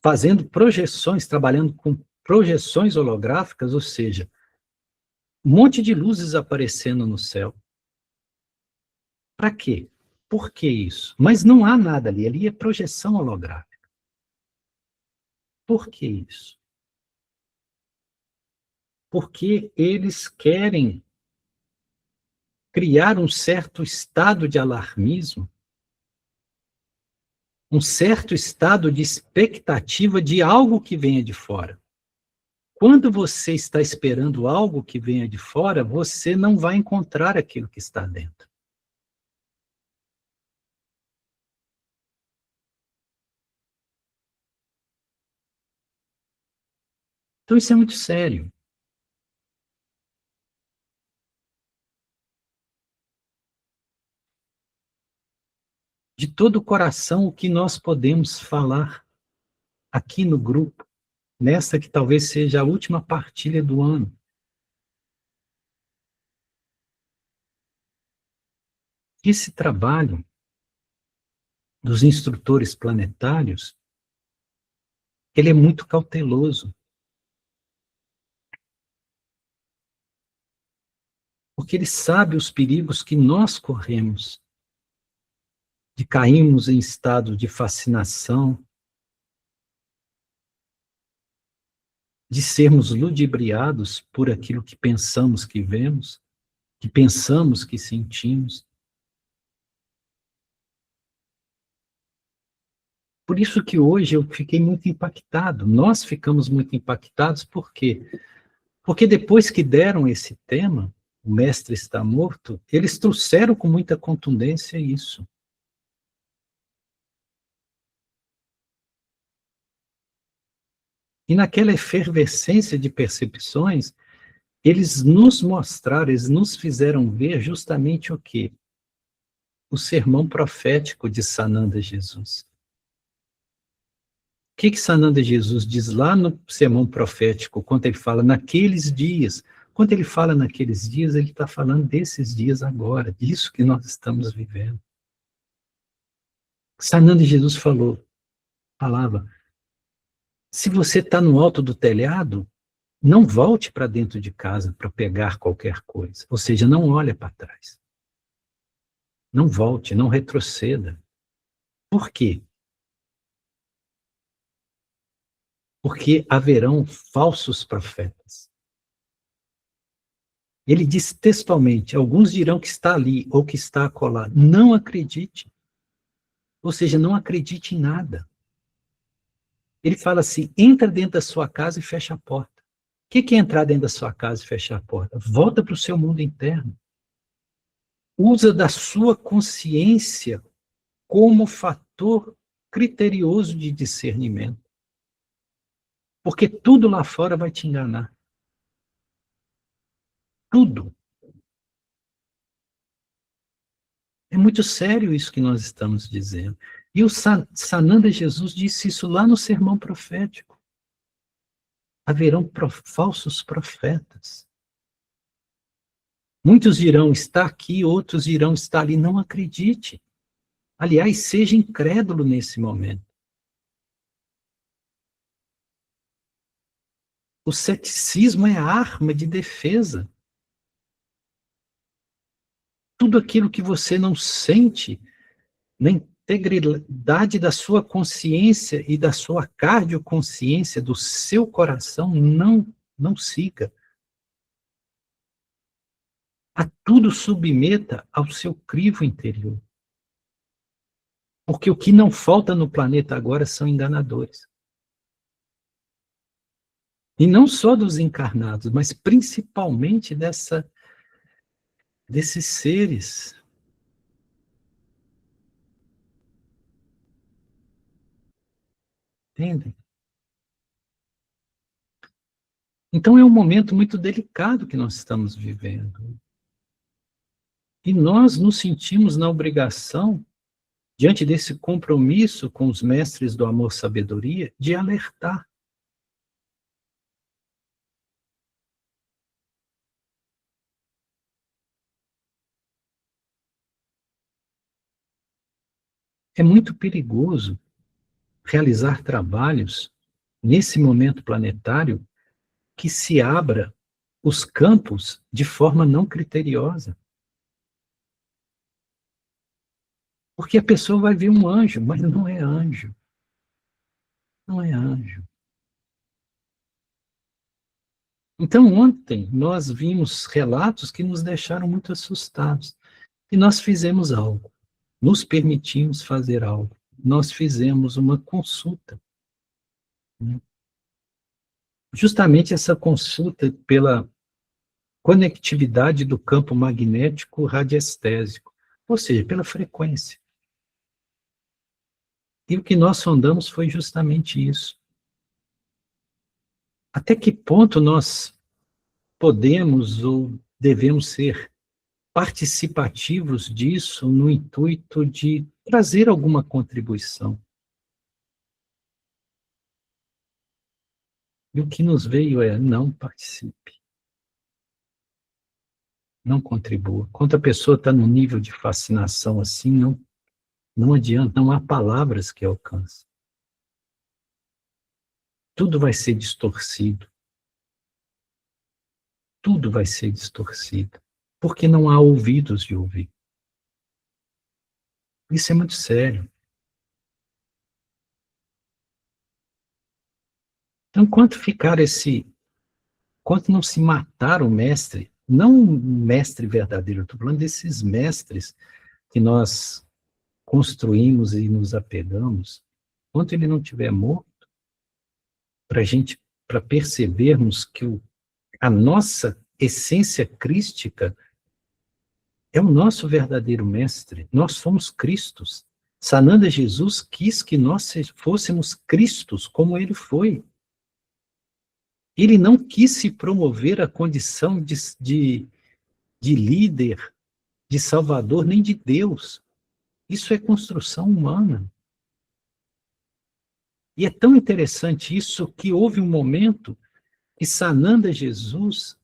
fazendo projeções, trabalhando com projeções holográficas, ou seja, um monte de luzes aparecendo no céu. Para quê? Por que isso? Mas não há nada ali, ali é projeção holográfica. Por que isso? Porque eles querem criar um certo estado de alarmismo, um certo estado de expectativa de algo que venha de fora. Quando você está esperando algo que venha de fora, você não vai encontrar aquilo que está dentro. Então isso é muito sério. De todo o coração, o que nós podemos falar aqui no grupo, nessa que talvez seja a última partilha do ano. Esse trabalho dos instrutores planetários, ele é muito cauteloso, porque ele sabe os perigos que nós corremos de cairmos em estado de fascinação, de sermos ludibriados por aquilo que pensamos que vemos, que pensamos que sentimos. Por isso que hoje eu fiquei muito impactado, nós ficamos muito impactados, por quê? Porque depois que deram esse tema, o mestre está morto, eles trouxeram com muita contundência isso. E naquela efervescência de percepções, eles nos mostraram, eles nos fizeram ver justamente o quê? O sermão profético de Sananda Jesus. O que Sananda Jesus diz lá no sermão profético, quando ele fala naqueles dias? Quando ele fala naqueles dias, ele está falando desses dias agora, disso que nós estamos vivendo. Sananda Jesus falava, se você está no alto do telhado, não volte para dentro de casa para pegar qualquer coisa. Ou seja, não olhe para trás. Não volte, não retroceda. Por quê? Porque haverão falsos profetas. Ele diz textualmente, alguns dirão que está ali ou que está acolá. Não acredite. Ou seja, não acredite em nada. Ele fala assim, entra dentro da sua casa e fecha a porta. O que é entrar dentro da sua casa e fechar a porta? Volta para o seu mundo interno. Usa da sua consciência como fator criterioso de discernimento. Porque tudo lá fora vai te enganar. Tudo. É muito sério isso que nós estamos dizendo. E o Sananda Jesus disse isso lá no sermão profético. Haverão falsos profetas. Muitos irão estar aqui, outros irão estar ali. Não acredite. Aliás, seja incrédulo nesse momento. O ceticismo é a arma de defesa. Tudo aquilo que você não sente na integridade da sua consciência e da sua cardioconsciência, do seu coração, não siga. A tudo submeta ao seu crivo interior. Porque o que não falta no planeta agora são enganadores. E não só dos encarnados, mas principalmente desses seres. Entendem? Então é um momento muito delicado que nós estamos vivendo. E nós nos sentimos na obrigação, diante desse compromisso com os mestres do amor-sabedoria, de alertar. É muito perigoso realizar trabalhos nesse momento planetário que se abra os campos de forma não criteriosa. Porque a pessoa vai ver um anjo, mas não é anjo. Não é anjo. Então, ontem, nós vimos relatos que nos deixaram muito assustados. E nós fizemos algo. Nos permitimos fazer algo. Nós fizemos uma consulta. Né? Justamente essa consulta pela conectividade do campo magnético radiestésico, ou seja, pela frequência. E o que nós sondamos foi justamente isso. Até que ponto nós podemos ou devemos ser participativos disso no intuito de trazer alguma contribuição? E o que nos veio é: não participe, não contribua. Quando a pessoa está num nível de fascinação assim, não adianta, não há palavras que alcancem. Tudo vai ser distorcido. Tudo vai ser distorcido. Porque não há ouvidos de ouvir. Isso é muito sério. Então, enquanto não se matar o mestre, não um mestre verdadeiro, eu estou falando desses mestres que nós construímos e nos apegamos, enquanto ele não tiver morto, para percebermos que a nossa essência crística é o nosso verdadeiro mestre. Nós somos Cristos. Sananda Jesus quis que nós fôssemos Cristos como ele foi. Ele não quis se promover à condição de líder, de salvador, nem de Deus. Isso é construção humana. E é tão interessante isso que houve um momento que Sananda Jesus,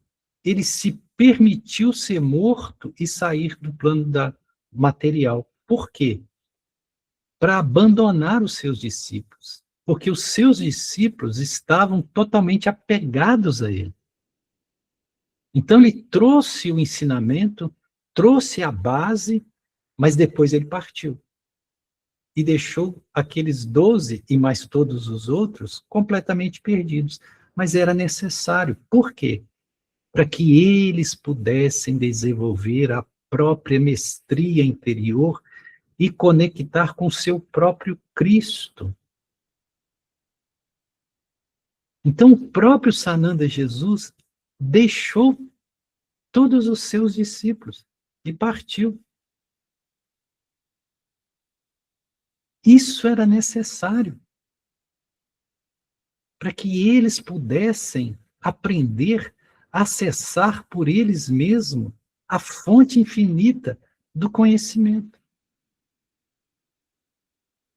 ele se permitiu ser morto e sair do plano material. Por quê? Para abandonar os seus discípulos. Porque os seus discípulos estavam totalmente apegados a ele. Então ele trouxe o ensinamento, trouxe a base, mas depois ele partiu. E deixou aqueles 12 e mais todos os outros completamente perdidos. Mas era necessário. Por quê? Para que eles pudessem desenvolver a própria mestria interior e conectar com o seu próprio Cristo. Então, o próprio Sananda Jesus deixou todos os seus discípulos e partiu. Isso era necessário para que eles pudessem aprender a acessar por eles mesmos a fonte infinita do conhecimento,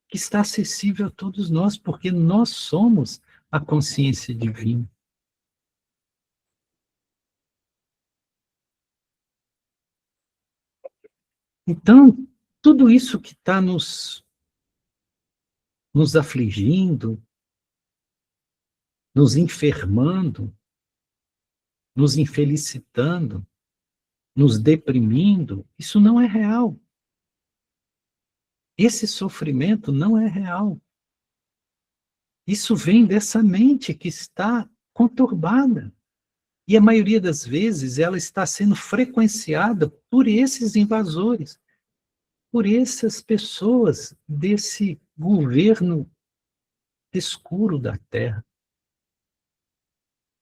que está acessível a todos nós, porque nós somos a consciência divina. Então, tudo isso que está nos afligindo, nos enfermando, nos infelicitando, nos deprimindo, isso não é real. Esse sofrimento não é real. Isso vem dessa mente que está conturbada. E a maioria das vezes ela está sendo frequenciada por esses invasores, por essas pessoas desse governo escuro da Terra.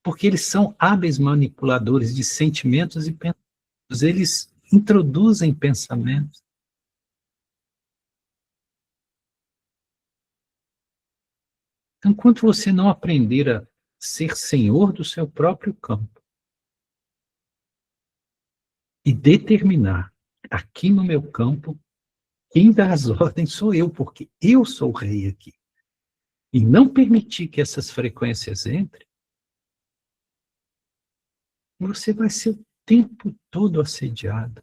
Porque eles são hábeis manipuladores de sentimentos e pensamentos. Eles introduzem pensamentos. Então, enquanto você não aprender a ser senhor do seu próprio campo e determinar aqui no meu campo, quem dá as ordens sou eu, porque eu sou o rei aqui. E não permitir que essas frequências entrem, você vai ser o tempo todo assediado.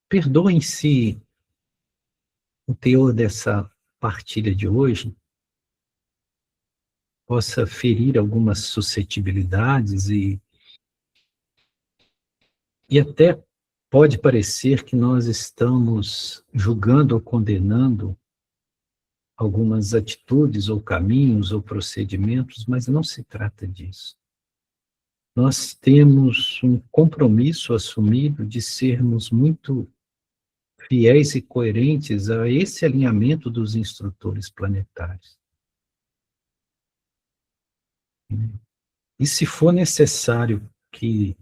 Perdoem-se o teor dessa partilha de hoje possa ferir algumas suscetibilidades e até pode parecer que nós estamos julgando ou condenando algumas atitudes ou caminhos ou procedimentos, mas não se trata disso. Nós temos um compromisso assumido de sermos muito fiéis e coerentes a esse alinhamento dos instrutores planetários. E se for necessário que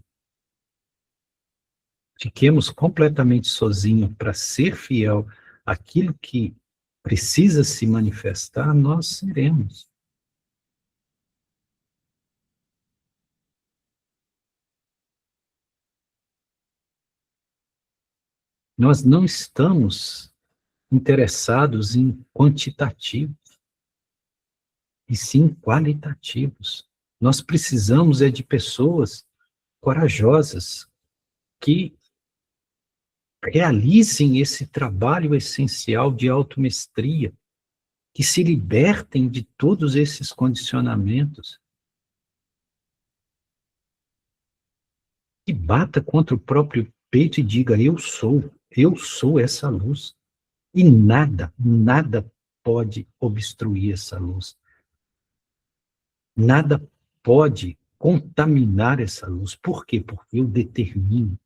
fiquemos completamente sozinhos para ser fiel àquilo que precisa se manifestar, nós seremos. Nós não estamos interessados em quantitativos, e sim qualitativos. Nós precisamos é de pessoas corajosas que realizem esse trabalho essencial de automestria, que se libertem de todos esses condicionamentos, que bata contra o próprio peito e diga: eu sou essa luz. E nada, nada pode obstruir essa luz. Nada pode contaminar essa luz. Por quê? Porque eu determino.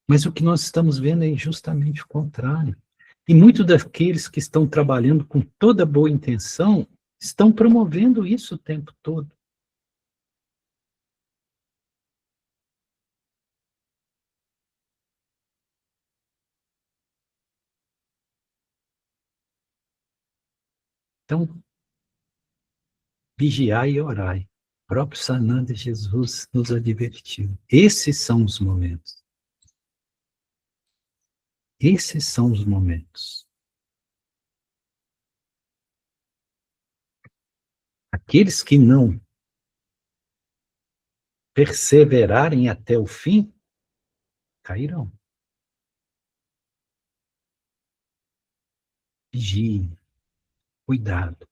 Mas o que nós estamos vendo é justamente o contrário. E muitos daqueles que estão trabalhando com toda boa intenção estão promovendo isso o tempo todo. Então, vigiai e orai. O próprio Sananda Jesus nos advertiu. Esses são os momentos. Esses são os momentos. Aqueles que não perseverarem até o fim, cairão. Vigiem, cuidado.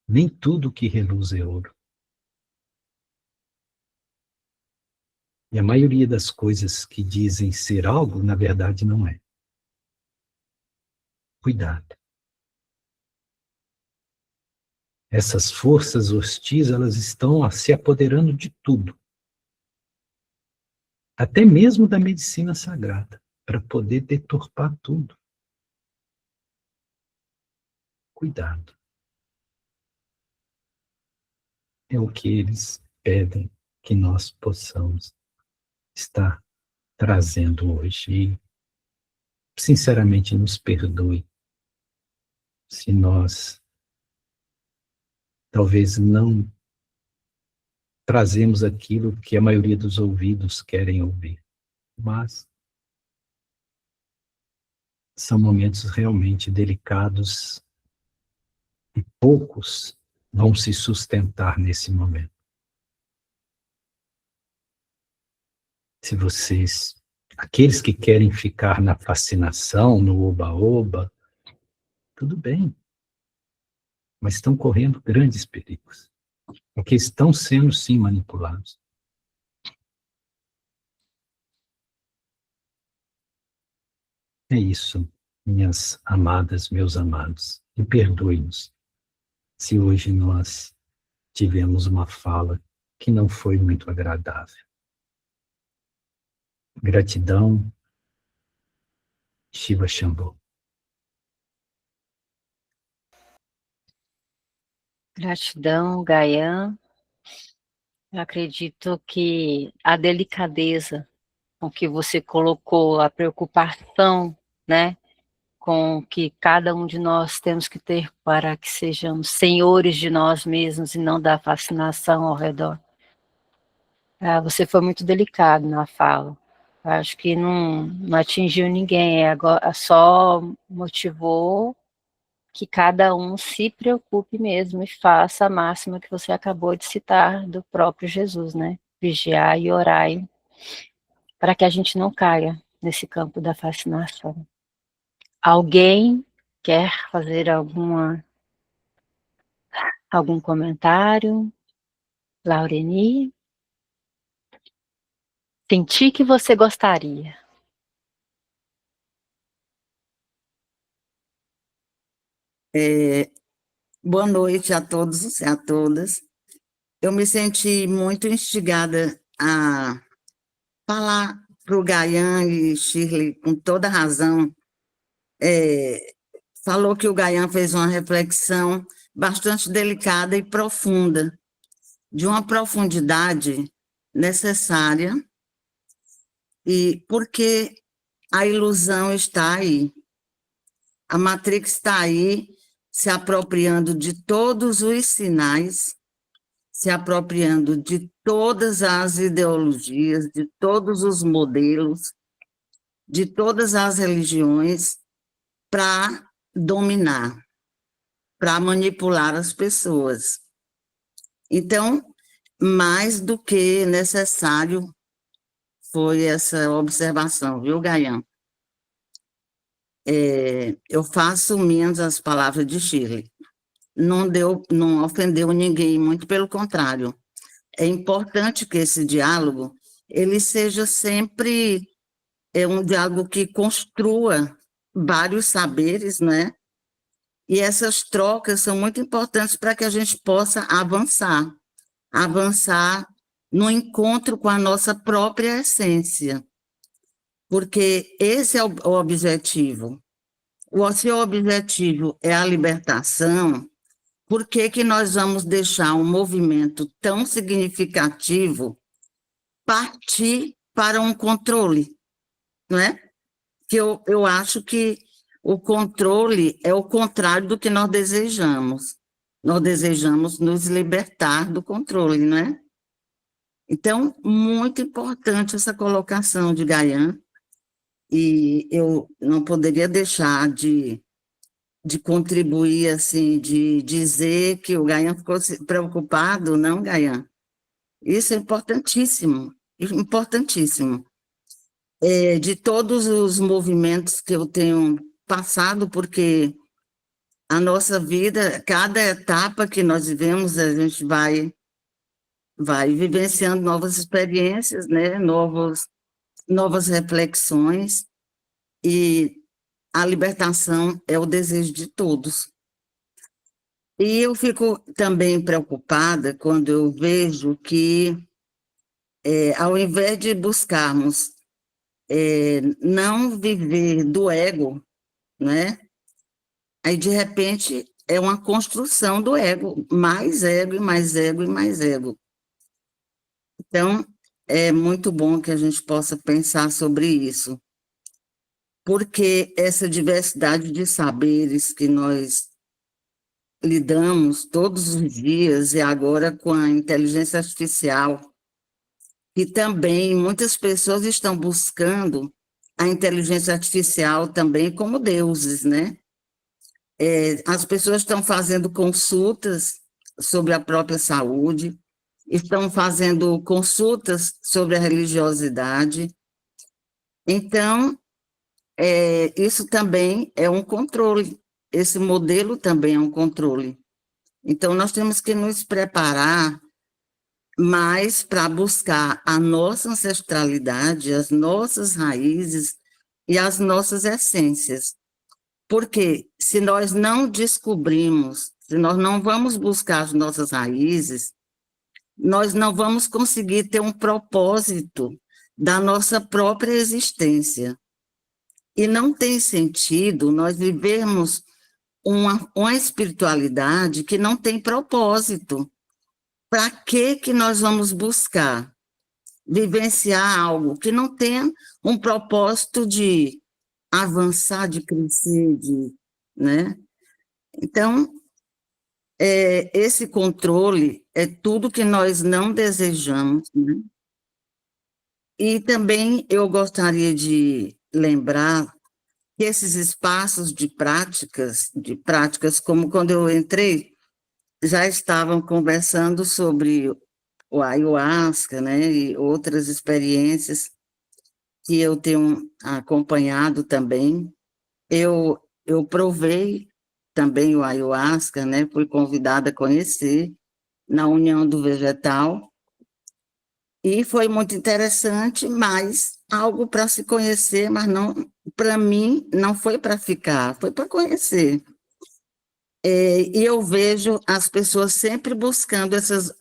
Nem tudo que reluz é ouro. E a maioria das coisas que dizem ser algo, na verdade, não é. Cuidado. Essas forças hostis, elas estão se apoderando de tudo. Até mesmo da medicina sagrada, para poder deturpar tudo. Cuidado. É o que eles pedem que nós possamos estar trazendo hoje. E, sinceramente, nos perdoe se nós talvez não trazemos aquilo que a maioria dos ouvidos querem ouvir. Mas são momentos realmente delicados e poucos vão se sustentar nesse momento. Se vocês, aqueles que querem ficar na fascinação, no oba-oba, tudo bem, mas estão correndo grandes perigos, porque estão sendo, sim, manipulados. É isso, minhas amadas, meus amados, e perdoe-nos se hoje nós tivemos uma fala que não foi muito agradável. Gratidão, Shiva Shambho. Gratidão, Gayan. acredito que a delicadeza com que você colocou, a preocupação, né, com que cada um de nós temos que ter para que sejamos senhores de nós mesmos e não da fascinação ao redor. Você foi muito delicado na fala. Acho que não atingiu ninguém, agora só motivou que cada um se preocupe mesmo e faça a máxima que você acabou de citar do próprio Jesus, né? Vigiar e orar para que a gente não caia nesse campo da fascinação. Alguém quer fazer algum comentário? Laureni? Senti que você gostaria. Boa noite a todos e a todas. Eu me senti muito instigada a falar para o Gaian e Shirley com toda razão. Falou que o Gaian fez uma reflexão bastante delicada e profunda, de uma profundidade necessária, e porque a ilusão está aí. A Matrix está aí, se apropriando de todos os sinais, se apropriando de todas as ideologias, de todos os modelos, de todas as religiões, para dominar, para manipular as pessoas. Então, mais do que necessário foi essa observação, viu, Gaian? Eu faço minhas as palavras de Shirley. Não ofendeu ninguém, muito pelo contrário. É importante que esse diálogo ele seja sempre um diálogo que construa vários saberes, né? E essas trocas são muito importantes para que a gente possa avançar no encontro com a nossa própria essência, porque esse é o objetivo. Se o objetivo é a libertação, por que que nós vamos deixar um movimento tão significativo partir para um controle, não é? Que eu acho que o controle é o contrário do que nós desejamos. Nós desejamos nos libertar do controle, não é? Então, muito importante essa colocação de Gaian, e eu não poderia deixar de contribuir, assim, de dizer que o Gaian ficou preocupado, não, Gaian? Isso é importantíssimo, importantíssimo. De todos os movimentos que eu tenho passado, porque a nossa vida, cada etapa que nós vivemos, a gente vai vivenciando novas experiências, né? Novas reflexões, e a libertação é o desejo de todos. E eu fico também preocupada quando eu vejo que, ao invés de buscarmos não viver do ego, né? Aí, de repente, é uma construção do ego, mais ego e mais ego e mais ego. Então, é muito bom que a gente possa pensar sobre isso, porque essa diversidade de saberes que nós lidamos todos os dias, e agora com a inteligência artificial, e também muitas pessoas estão buscando a inteligência artificial também como deuses, né? As pessoas estão fazendo consultas sobre a própria saúde, estão fazendo consultas sobre a religiosidade. Então, isso também é um controle, esse modelo também é um controle. Então, nós temos que nos preparar mais para buscar a nossa ancestralidade, as nossas raízes e as nossas essências. Porque se nós não descobrimos, se nós não vamos buscar as nossas raízes, nós não vamos conseguir ter um propósito da nossa própria existência. E não tem sentido nós vivermos uma espiritualidade que não tem propósito. para que nós vamos buscar vivenciar algo que não tenha um propósito de avançar, de crescer, né? Então, esse controle é tudo que nós não desejamos, né? E também eu gostaria de lembrar que esses espaços de práticas como quando eu entrei, já estavam conversando sobre o ayahuasca, né, e outras experiências que eu tenho acompanhado também. Eu provei também o ayahuasca, né, fui convidada a conhecer na União do Vegetal, e foi muito interessante, mas algo para se conhecer, mas não, para mim, não foi para ficar, foi para conhecer. E eu vejo as pessoas sempre buscando essas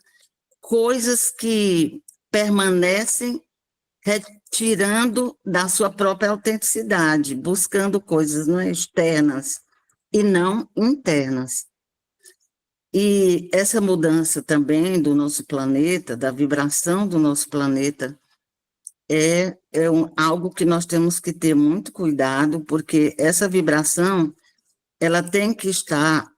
coisas que permanecem retirando da sua própria autenticidade, buscando coisas não externas e não internas. E essa mudança também do nosso planeta, da vibração do nosso planeta, algo que nós temos que ter muito cuidado, porque essa vibração, ela tem que estar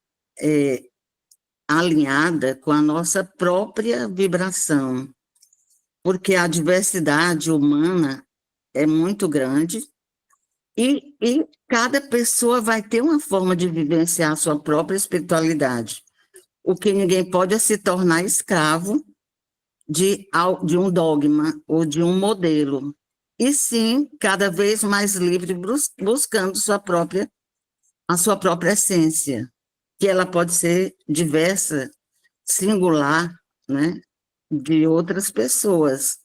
alinhada com a nossa própria vibração, porque a diversidade humana é muito grande e cada pessoa vai ter uma forma de vivenciar a sua própria espiritualidade. O que ninguém pode é se tornar escravo de um dogma ou de um modelo, e sim, cada vez mais livre, buscando a sua própria essência, que ela pode ser diversa, singular, né, de outras pessoas.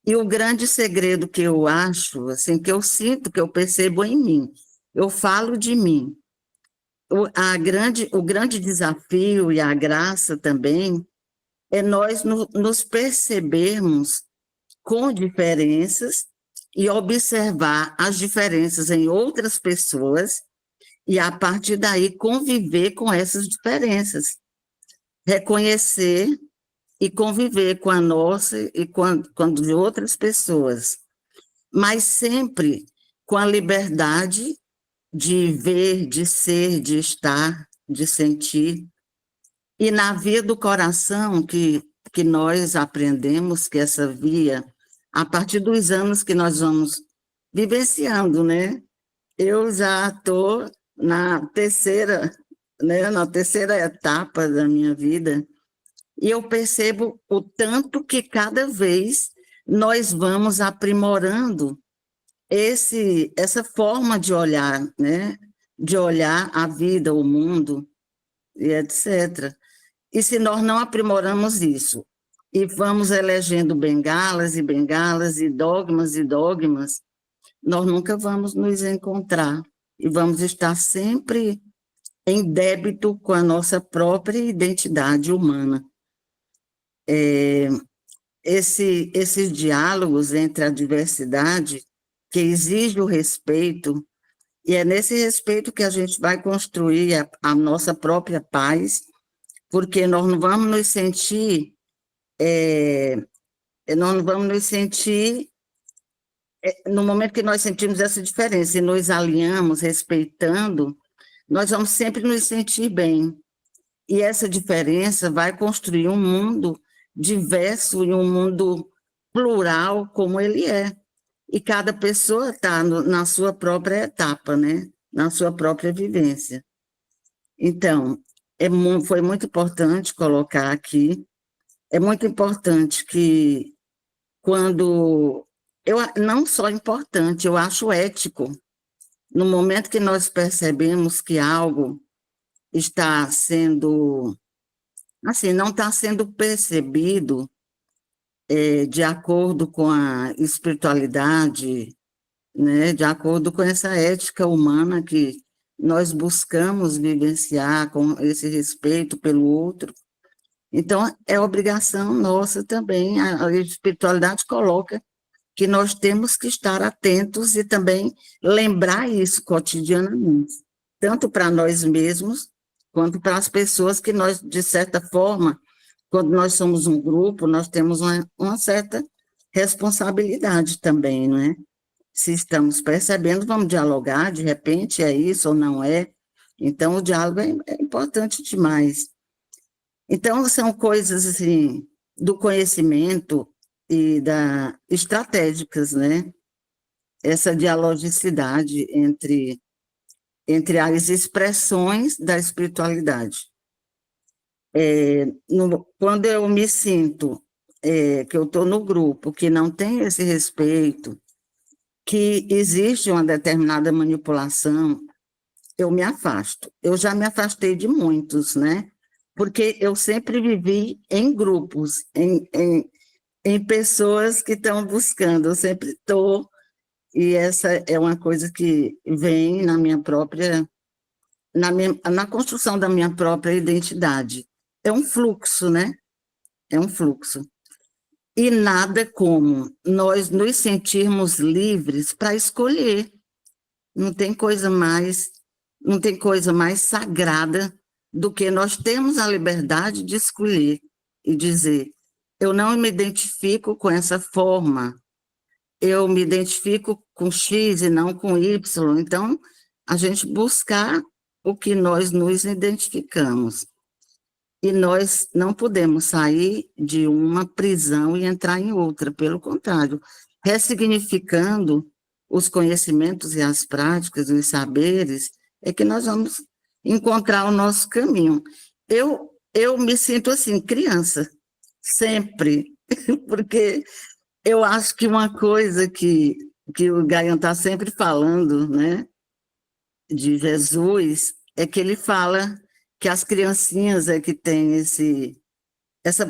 E o grande segredo que eu acho, assim, que eu sinto, que eu percebo em mim, eu falo de mim. O grande desafio e a graça também é nós nos percebermos com diferenças e observar as diferenças em outras pessoas e, a partir daí, conviver com essas diferenças. Reconhecer e conviver com a nossa e com a de outras pessoas, mas sempre com a liberdade de ver, de ser, de estar, de sentir. E na via do coração que nós aprendemos que essa via, a partir dos anos que nós vamos vivenciando, né? Eu já estou né, na terceira etapa da minha vida, e eu percebo o tanto que cada vez nós vamos aprimorando essa forma de olhar, né? De olhar a vida, o mundo, e etc. E se nós não aprimoramos isso, e vamos elegendo bengalas e dogmas, nós nunca vamos nos encontrar, e vamos estar sempre em débito com a nossa própria identidade humana. Esses diálogos entre a diversidade, que exige o respeito, e é nesse respeito que a gente vai construir a nossa própria paz, porque nós não vamos nos sentir, no momento que nós sentimos essa diferença e nos alinhamos, respeitando, nós vamos sempre nos sentir bem. E essa diferença vai construir um mundo diverso e um mundo plural como ele é. E cada pessoa está na sua própria etapa, né? Na sua própria vivência. Então, foi muito importante colocar aqui, é muito importante que não só importante, eu acho ético, no momento que nós percebemos que algo está sendo, assim, não está sendo percebido de acordo com a espiritualidade, né, de acordo com essa ética humana que nós buscamos vivenciar com esse respeito pelo outro. Então, é obrigação nossa também, a espiritualidade coloca que nós temos que estar atentos e também lembrar isso cotidianamente, tanto para nós mesmos, quanto para as pessoas que nós, de certa forma, quando nós somos um grupo, nós temos uma certa responsabilidade também, não é? Se estamos percebendo, vamos dialogar, de repente é isso ou não é. Então, o diálogo é importante demais. Então, são coisas, assim, do conhecimento e estratégicas, né? Essa dialogicidade entre as expressões da espiritualidade. Quando eu me sinto que eu estou no grupo, que não tem esse respeito, que existe uma determinada manipulação, eu me afasto. Eu já me afastei de muitos, né? Porque eu sempre vivi em grupos, em pessoas que estão buscando, eu sempre estou, e essa é uma coisa que vem na construção da minha própria identidade. É um fluxo, né? É um fluxo. E nada como nós nos sentirmos livres para escolher. Não tem coisa mais sagrada do que nós termos a liberdade de escolher e dizer: eu não me identifico com essa forma, eu me identifico com X e não com Y. Então, a gente buscar o que nós nos identificamos. E nós não podemos sair de uma prisão e entrar em outra, pelo contrário, ressignificando os conhecimentos e as práticas e os saberes, é que nós vamos encontrar o nosso caminho. Eu me sinto assim, criança, sempre, porque eu acho que uma coisa que o Gaian está sempre falando, né, de Jesus, é que ele fala que as criancinhas é que têm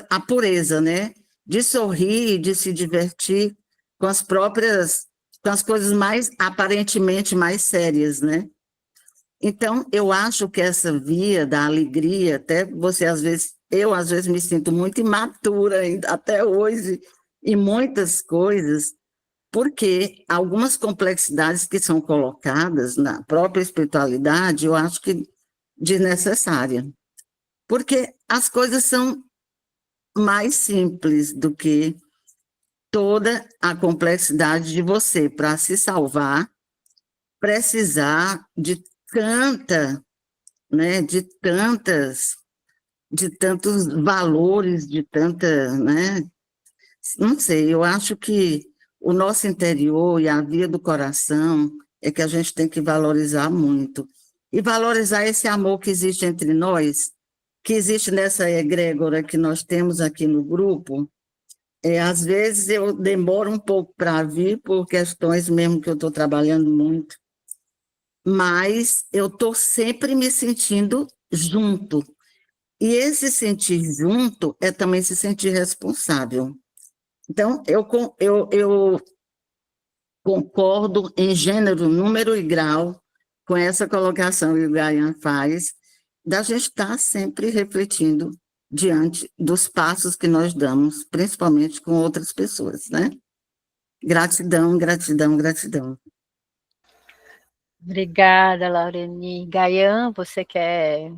a pureza, né, de sorrir, de se divertir com com as coisas mais, aparentemente, mais sérias, né? Então, eu acho que essa via da alegria, até você, eu às vezes me sinto muito imatura ainda, até hoje, em muitas coisas, porque algumas complexidades que são colocadas na própria espiritualidade, eu acho que desnecessária, porque as coisas são mais simples do que toda a complexidade de você, para se salvar, precisar de tanta, né, de tantos valores, de tanta, né, não sei, eu acho que o nosso interior e a via do coração é que a gente tem que valorizar muito. E valorizar esse amor que existe entre nós, que existe nessa egrégora que nós temos aqui no grupo. Às vezes eu demoro um pouco para vir, por questões mesmo que eu estou trabalhando muito, mas eu estou sempre me sentindo junto. E esse sentir junto é também se sentir responsável. Então, eu concordo em gênero, número e grau com essa colocação que o Gaian faz, da gente estar sempre refletindo diante dos passos que nós damos, principalmente com outras pessoas, né? Gratidão, gratidão, gratidão. Obrigada, Laureni. Gaian, você quer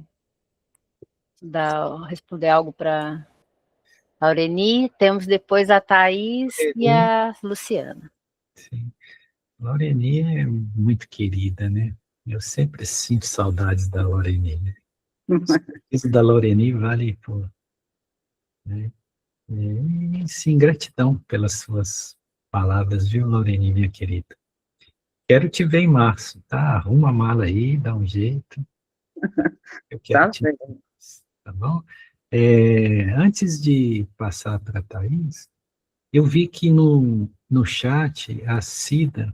responder algo para Laureni? Temos depois a Thaís e a Luciana. Sim. Laureni é muito querida, né? Eu sempre sinto saudades da Laureni, né? Isso da Laureni vale por, né? E, sim, gratidão pelas suas palavras, viu, Laureni, minha querida? Quero te ver em março, tá? Arruma a mala aí, dá um jeito. Eu quero te ver, tá bom? Antes de passar para a Thaís, eu vi que no chat a Cida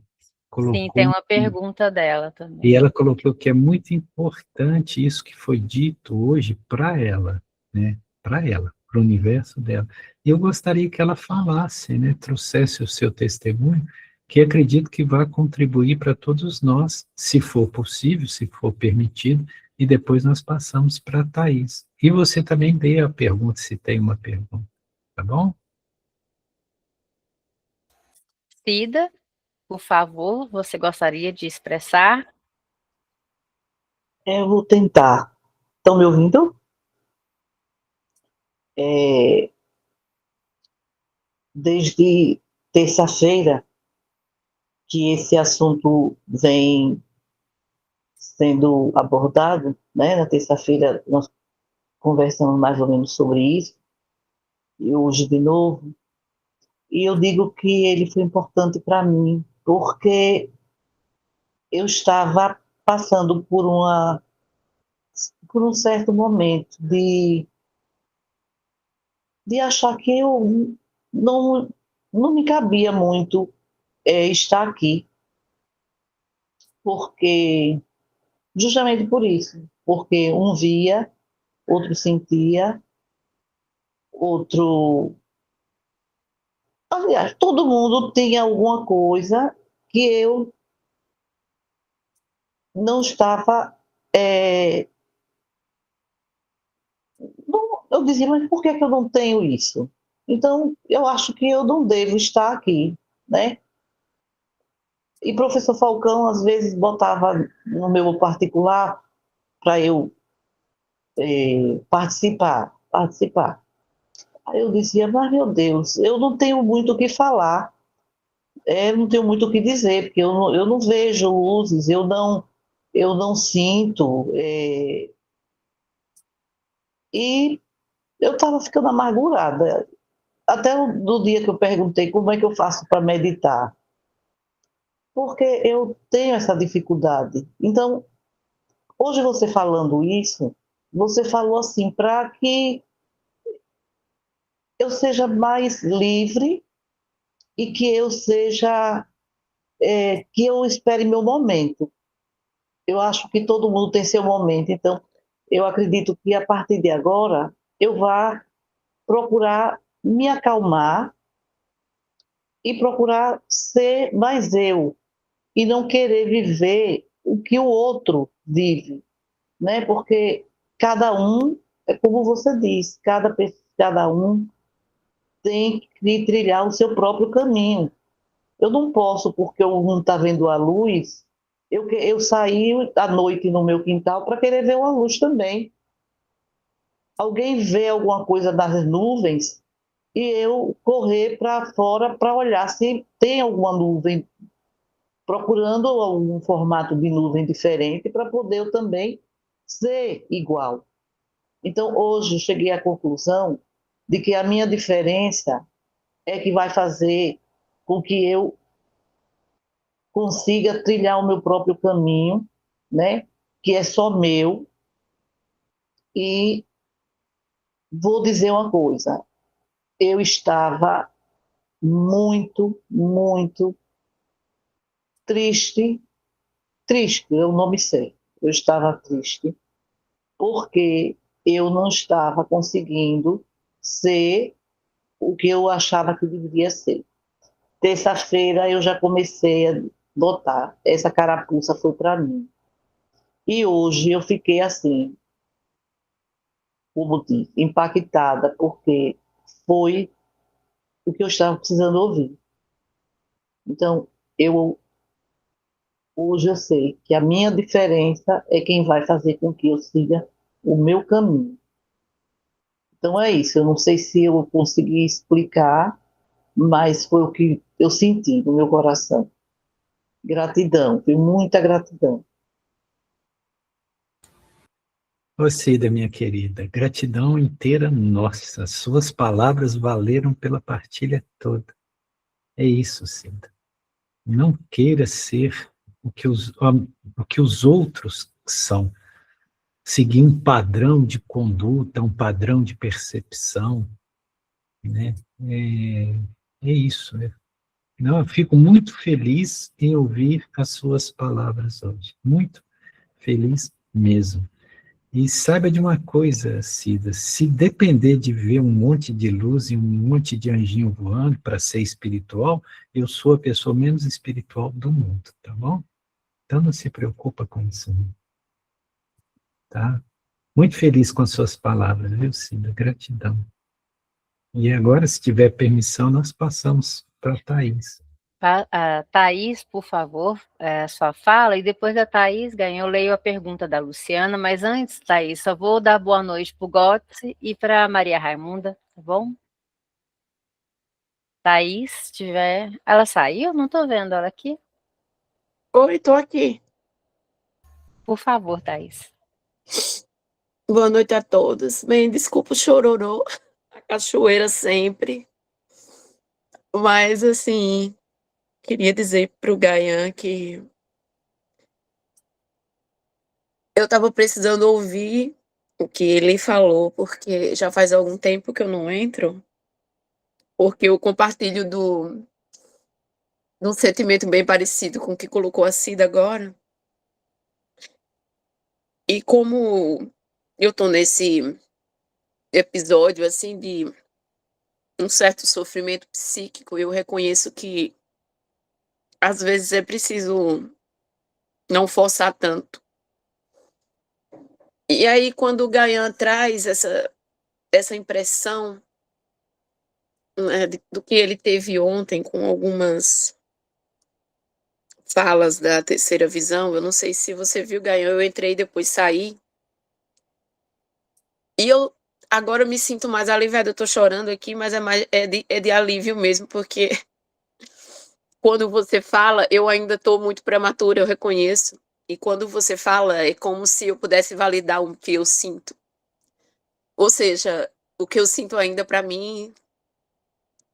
colocou... Sim, tem uma pergunta dela também. E ela colocou que é muito importante isso que foi dito hoje para ela, né? Para ela, para o universo dela. E eu gostaria que ela falasse, né? Trouxesse o seu testemunho, que acredito que vai contribuir para todos nós, se for possível, se for permitido, e depois nós passamos para a Thaís. E você também dê a pergunta, se tem uma pergunta, tá bom? Cida, por favor, você gostaria de expressar? Eu vou tentar. Estão me ouvindo? É, desde terça-feira que esse assunto vem sendo abordado, né? Na terça-feira nós conversamos mais ou menos sobre isso, e hoje de novo. E eu digo que ele foi importante para mim, porque eu estava passando por um certo momento de achar que eu não, não me cabia muito estar aqui, porque justamente por isso, porque um via, outro sentia, outro. Aliás, todo mundo tinha alguma coisa que eu não estava. Eu dizia, mas por que eu não tenho isso? Então, eu acho que eu não devo estar aqui, né? E professor Falcão, às vezes, botava no meu particular para eu participar. Aí eu dizia, mas meu Deus, eu não tenho muito o que falar, não tenho muito o que dizer, porque eu não vejo luzes, eu não sinto. E eu estava ficando amargurada. Até do dia que eu perguntei como é que eu faço para meditar. Porque eu tenho essa dificuldade. Então, hoje você falando isso, você falou assim, para que eu seja mais livre e que eu seja, que eu espere meu momento. Eu acho que todo mundo tem seu momento, então eu acredito que a partir de agora eu vá procurar me acalmar e procurar ser mais eu e não querer viver o que o outro vive, né? Porque cada um, é como você diz, cada um tem que trilhar o seu próprio caminho. Eu não posso, porque um não está vendo a luz, eu saí à noite no meu quintal para querer ver uma luz também. Alguém vê alguma coisa nas nuvens e eu correr para fora para olhar se tem alguma nuvem, procurando algum formato de nuvem diferente para poder eu também ser igual. Então, hoje, eu cheguei à conclusão de que a minha diferença é que vai fazer com que eu consiga trilhar o meu próprio caminho, né? Que é só meu. E vou dizer uma coisa: eu estava muito, muito triste, triste, eu não me sei. Eu estava triste porque eu não estava conseguindo ser o que eu achava que deveria ser. Terça-feira eu já comecei a botar, essa carapuça foi para mim. E hoje eu fiquei assim, como disse, impactada, porque foi o que eu estava precisando ouvir. Então, hoje eu sei que a minha diferença é quem vai fazer com que eu siga o meu caminho. Então é isso, eu não sei se eu consegui explicar, mas foi o que eu senti no meu coração. Gratidão, foi muita gratidão. Ô Cida, minha querida, gratidão inteira nossa. Suas palavras valeram pela partilha toda. É isso, Cida. Não queira ser o que os outros são. Seguir um padrão de conduta, um padrão de percepção, né? É isso. Não, eu fico muito feliz em ouvir as suas palavras hoje. Muito feliz mesmo. E saiba de uma coisa, Cida, se depender de ver um monte de luz e um monte de anjinho voando para ser espiritual, eu sou a pessoa menos espiritual do mundo, tá bom? Então não se preocupa com isso, não, tá? Muito feliz com as suas palavras, viu, Cida? Gratidão. E agora, se tiver permissão, nós passamos para a Thaís. A Thaís, por favor, a sua fala, e depois da Thaís, eu leio a pergunta da Luciana, mas antes, Thaís, só vou dar boa noite para o Gotze e para Maria Raimunda, tá bom? Thaís, se tiver... Ela saiu? Não estou vendo ela aqui. Oi, tô aqui. Por favor, Thaís. Boa noite a todos. Bem, desculpa o chororô, a cachoeira sempre. Mas, assim, queria dizer pro Gaian que eu tava precisando ouvir o que ele falou, porque já faz algum tempo que eu não entro, porque eu compartilho de um sentimento bem parecido com o que colocou a Cida agora. E como eu tô nesse episódio, assim, de um certo sofrimento psíquico, eu reconheço que às vezes é preciso não forçar tanto. E aí, quando o Gaian traz essa impressão, né, do que ele teve ontem com algumas falas da terceira visão, eu não sei se você viu, Gaian, eu entrei e depois saí, e eu agora me sinto mais aliviada, eu tô chorando aqui, mas é de alívio mesmo, porque quando você fala, eu ainda tô muito prematura, eu reconheço, e quando você fala, é como se eu pudesse validar o que eu sinto. Ou seja, o que eu sinto ainda para mim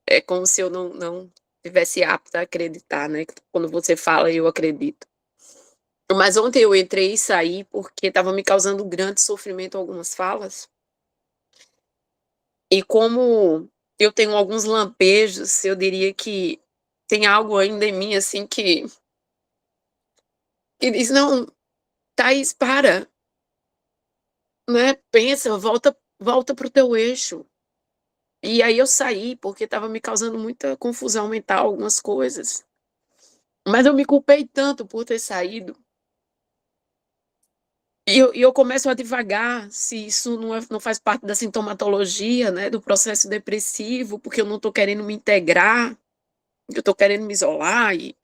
é como se eu não tivesse apta a acreditar, né, quando você fala, eu acredito. Mas ontem eu entrei e saí, porque estava me causando grande sofrimento algumas falas, e como eu tenho alguns lampejos, eu diria que tem algo ainda em mim, assim, que diz: "Não, Thaís, para, né, pensa, volta para o teu eixo". E aí eu saí, porque estava me causando muita confusão mental algumas coisas. Mas eu me culpei tanto por ter saído. E eu começo a divagar se isso não faz parte da sintomatologia, né, do processo depressivo, porque eu não estou querendo me integrar, eu estou querendo me isolar, e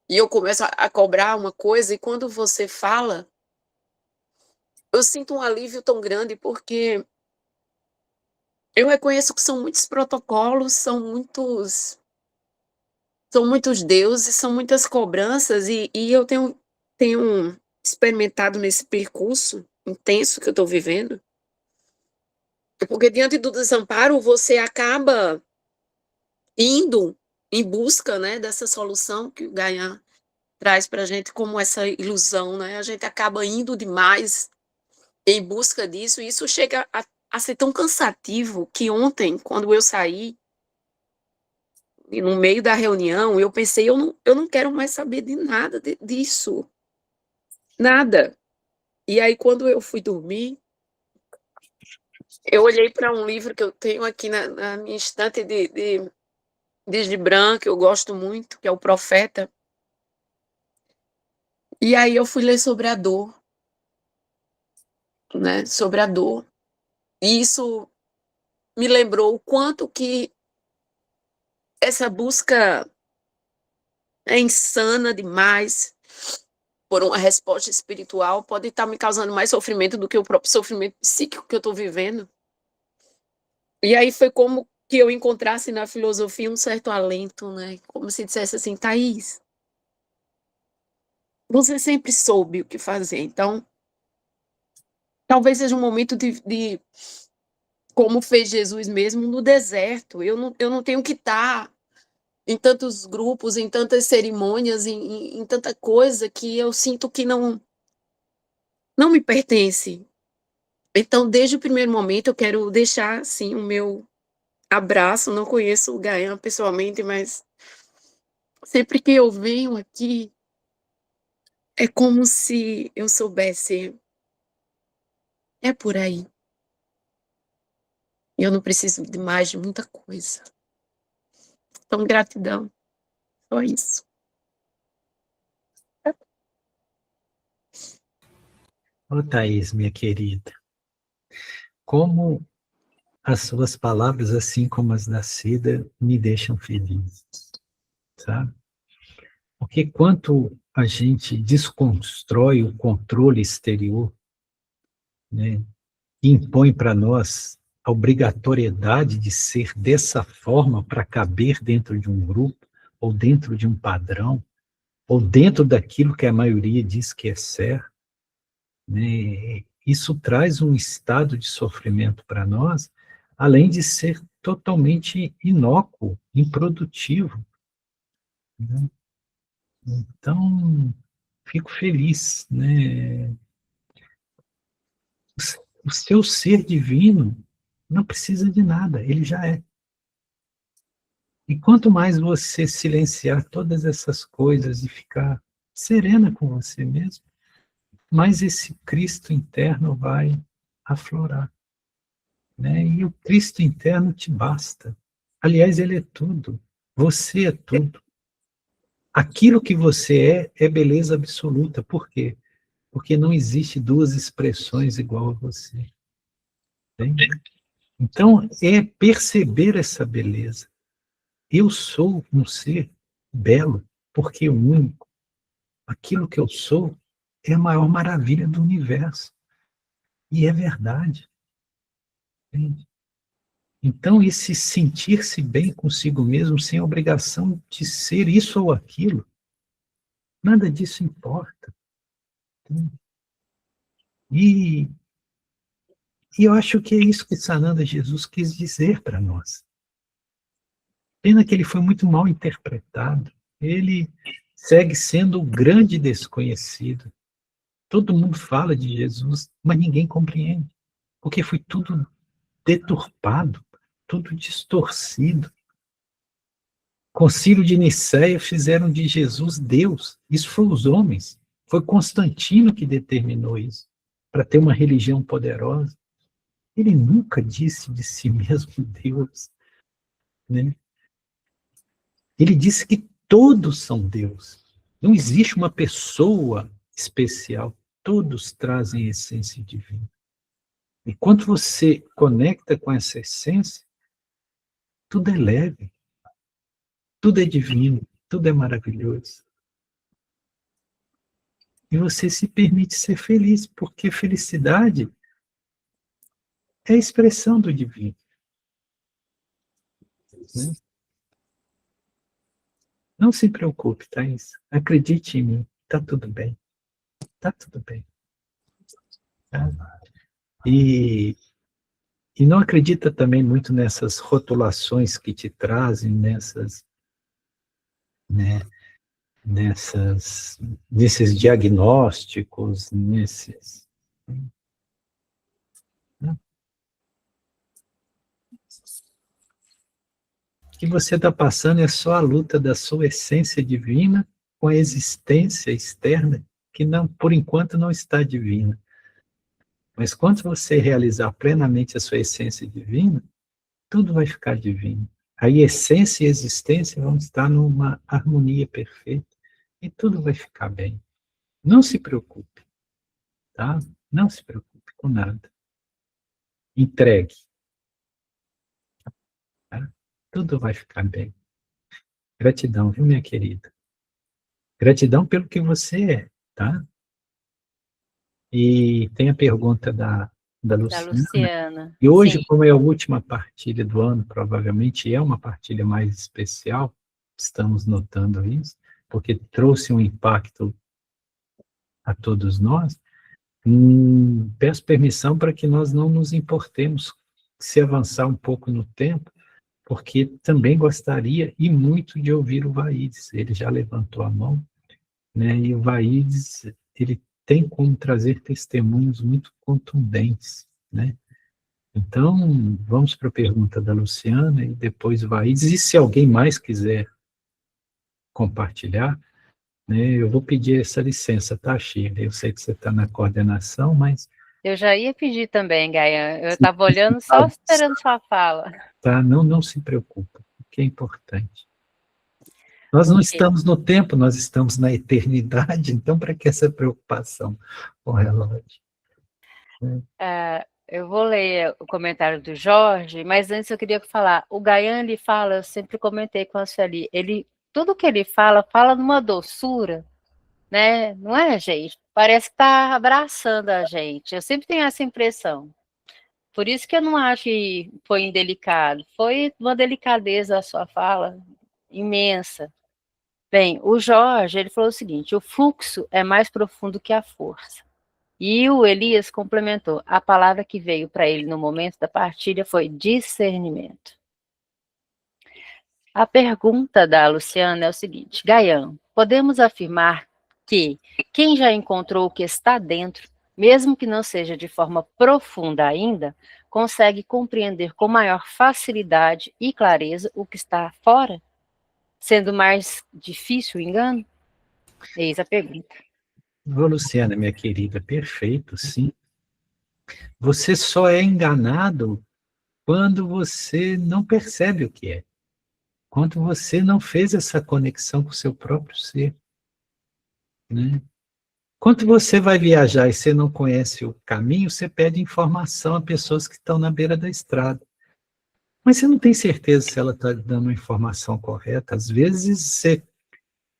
eu começo a cobrar uma coisa, e quando você fala, eu sinto um alívio tão grande, porque eu reconheço que são muitos protocolos, são muitos deuses, são muitas cobranças, e eu tenho experimentado nesse percurso intenso que eu estou vivendo, porque diante do desamparo você acaba indo em busca, né, dessa solução que o Gaian traz para a gente como essa ilusão, né, a gente acaba indo demais em busca disso, e isso chega a ser tão cansativo que ontem, quando eu saí, e no meio da reunião, eu pensei: eu não quero mais saber de nada disso, nada. E aí, quando eu fui dormir, eu olhei para um livro que eu tenho aqui na minha estante de Gibran, que eu gosto muito, que é O Profeta. E aí eu fui ler sobre a dor, né? Sobre a dor. E isso me lembrou o quanto que essa busca é insana demais por uma resposta espiritual, pode estar me causando mais sofrimento do que o próprio sofrimento psíquico que eu estou vivendo. E aí foi como que eu encontrasse na filosofia um certo alento, né? Como se dissesse assim: Thaís, você sempre soube o que fazer, então talvez seja um momento de como fez Jesus mesmo no deserto. Eu não tenho que estar em tantos grupos, em tantas cerimônias, em tanta coisa que eu sinto que não me pertence. Então, desde o primeiro momento, eu quero deixar, assim, o meu abraço. Não conheço o Gaian pessoalmente, mas sempre que eu venho aqui, é como se eu soubesse, é por aí. Eu não preciso de mais de muita coisa. Então, gratidão. Só isso. Ô, Thaís, minha querida, como as suas palavras, assim como as da Cida, me deixam feliz, sabe? Porque quanto a gente desconstrói o controle exterior, né, e impõe para nós a obrigatoriedade de ser dessa forma para caber dentro de um grupo, ou dentro de um padrão, ou dentro daquilo que a maioria diz que é certo, né, isso traz um estado de sofrimento para nós, além de ser totalmente inócuo, improdutivo, né? Então, fico feliz, né? O seu ser divino não precisa de nada, ele já é. E quanto mais você silenciar todas essas coisas e ficar serena com você mesmo, mais esse Cristo interno vai aflorar, né? E o Cristo interno te basta. Aliás, ele é tudo. Você é tudo. Aquilo que você é beleza absoluta. Por quê? Porque não existe duas expressões igual a você. Entende? Então, é perceber essa beleza. Eu sou um ser belo, porque único. Aquilo que eu sou é a maior maravilha do universo. E é verdade. Entende? Então, esse sentir-se bem consigo mesmo, sem obrigação de ser isso ou aquilo, nada disso importa. Entende? E eu acho que é isso que Sananda Jesus quis dizer para nós. Pena que ele foi muito mal interpretado. Ele segue sendo o grande desconhecido. Todo mundo fala de Jesus, mas ninguém compreende, porque foi tudo deturpado, tudo distorcido. Concílio de Nicéia fizeram de Jesus Deus. Isso foi os homens. Foi Constantino que determinou isso, para ter uma religião poderosa. Ele nunca disse de si mesmo Deus, né? Ele disse que todos são Deus. Não existe uma pessoa especial. Todos trazem essência divina. E quando você conecta com essa essência, tudo é leve, tudo é divino, tudo é maravilhoso. E você se permite ser feliz, porque felicidade é a expressão do divino. Né? Não se preocupe, Thaís. Acredite em mim. Está tudo bem. Está tudo bem. Tá? E não acredita também muito nessas rotulações que te trazem, né, nesses diagnósticos, nesses... Né? O que você está passando é só a luta da sua essência divina com a existência externa, que não, por enquanto não está divina. Mas quando você realizar plenamente a sua essência divina, tudo vai ficar divino. Aí essência e existência vão estar numa harmonia perfeita e tudo vai ficar bem. Não se preocupe, tá? Não se preocupe com nada. Entregue. Tá? Tudo vai ficar bem. Gratidão, viu, minha querida? Gratidão pelo que você é, tá? E tem a pergunta da Da Luciana. Luciana. E hoje, Sim. como é a última partilha do ano, provavelmente é uma partilha mais especial, estamos notando isso, porque trouxe um impacto a todos nós. Peço permissão para que nós não nos importemos se avançar um pouco no tempo, porque também gostaria e muito de ouvir o Vaides. Ele já levantou a mão, né? E o Vaides, ele tem como trazer testemunhos muito contundentes, né? Então, vamos para a pergunta da Luciana e depois o Vaides. E se alguém mais quiser compartilhar, né, eu vou pedir essa licença, tá, Shirley? Eu sei que você está na coordenação, mas... Eu já ia pedir também, Gaia. Eu estava olhando só esperando sua fala. Tá, não se preocupa, que é importante. Nós não estamos no tempo, nós estamos na eternidade, então para que essa preocupação com o relógio? Eu vou ler o comentário do Jorge, mas antes eu queria falar, o Gaian, ele fala, eu sempre comentei com a Sueli, ele tudo que ele fala numa doçura, né? Não é, gente? Parece que está abraçando a gente. Eu sempre tenho essa impressão. Por isso que eu não acho que foi indelicado. Foi uma delicadeza a sua fala imensa. Bem, o Jorge, ele falou o seguinte: o fluxo é mais profundo que a força. E o Elias complementou: a palavra que veio para ele no momento da partilha foi discernimento. A pergunta da Luciana é o seguinte: Gaian, podemos afirmar que quem já encontrou o que está dentro, mesmo que não seja de forma profunda ainda, consegue compreender com maior facilidade e clareza o que está fora, sendo mais difícil o engano? Eis a pergunta. Ô, Luciana, minha querida, perfeito, sim. Você só é enganado quando você não percebe o que é. Quando você não fez essa conexão com o seu próprio ser. Né? Quando você vai viajar e você não conhece o caminho, você pede informação a pessoas que estão na beira da estrada. Mas você não tem certeza se ela está dando a informação correta. Às vezes você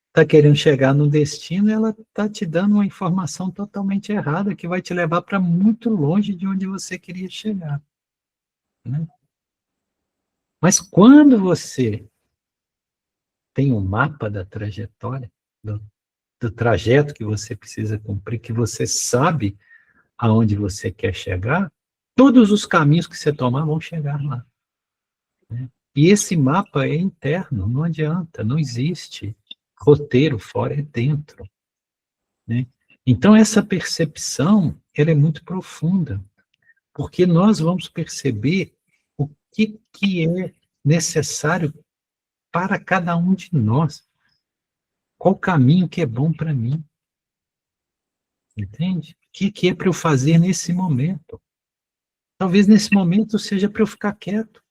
está querendo chegar no destino e ela está te dando uma informação totalmente errada que vai te levar para muito longe de onde você queria chegar. Né? Mas quando você tem um mapa da trajetória, do trajeto que você precisa cumprir, que você sabe aonde você quer chegar, todos os caminhos que você tomar vão chegar lá. Né? E esse mapa é interno, não adianta, não existe roteiro fora, é dentro. Né? Então, essa percepção, ela é muito profunda, porque nós vamos perceber o que é necessário para cada um de nós. Qual caminho que é bom para mim? Entende? O que é para eu fazer nesse momento? Talvez nesse momento seja para eu ficar quieto.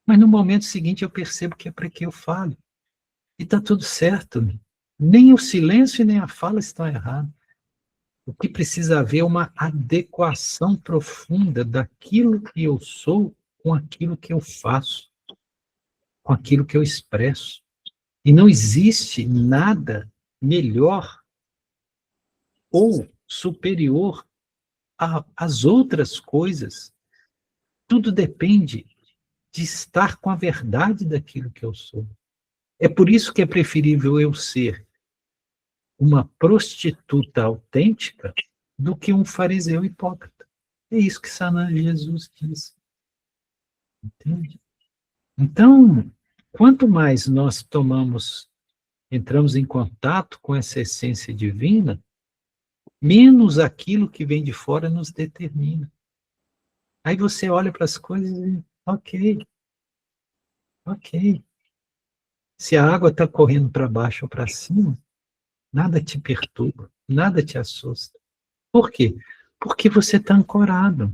Mas no momento seguinte eu percebo que é para que eu fale. E está tudo certo. Nem o silêncio e nem a fala estão errados. O que precisa haver é uma adequação profunda daquilo que eu sou com aquilo que eu faço, com aquilo que eu expresso. E não existe nada melhor ou superior às outras coisas. Tudo depende de estar com a verdade daquilo que eu sou. É por isso que é preferível eu ser uma prostituta autêntica do que um fariseu hipócrita. É isso que Sanana Jesus diz. Entende? Então, quanto mais nós entramos em contato com essa essência divina, menos aquilo que vem de fora nos determina. Aí você olha para as coisas e, ok. Se a água está correndo para baixo ou para cima, nada te perturba, nada te assusta. Por quê? Porque você está ancorado.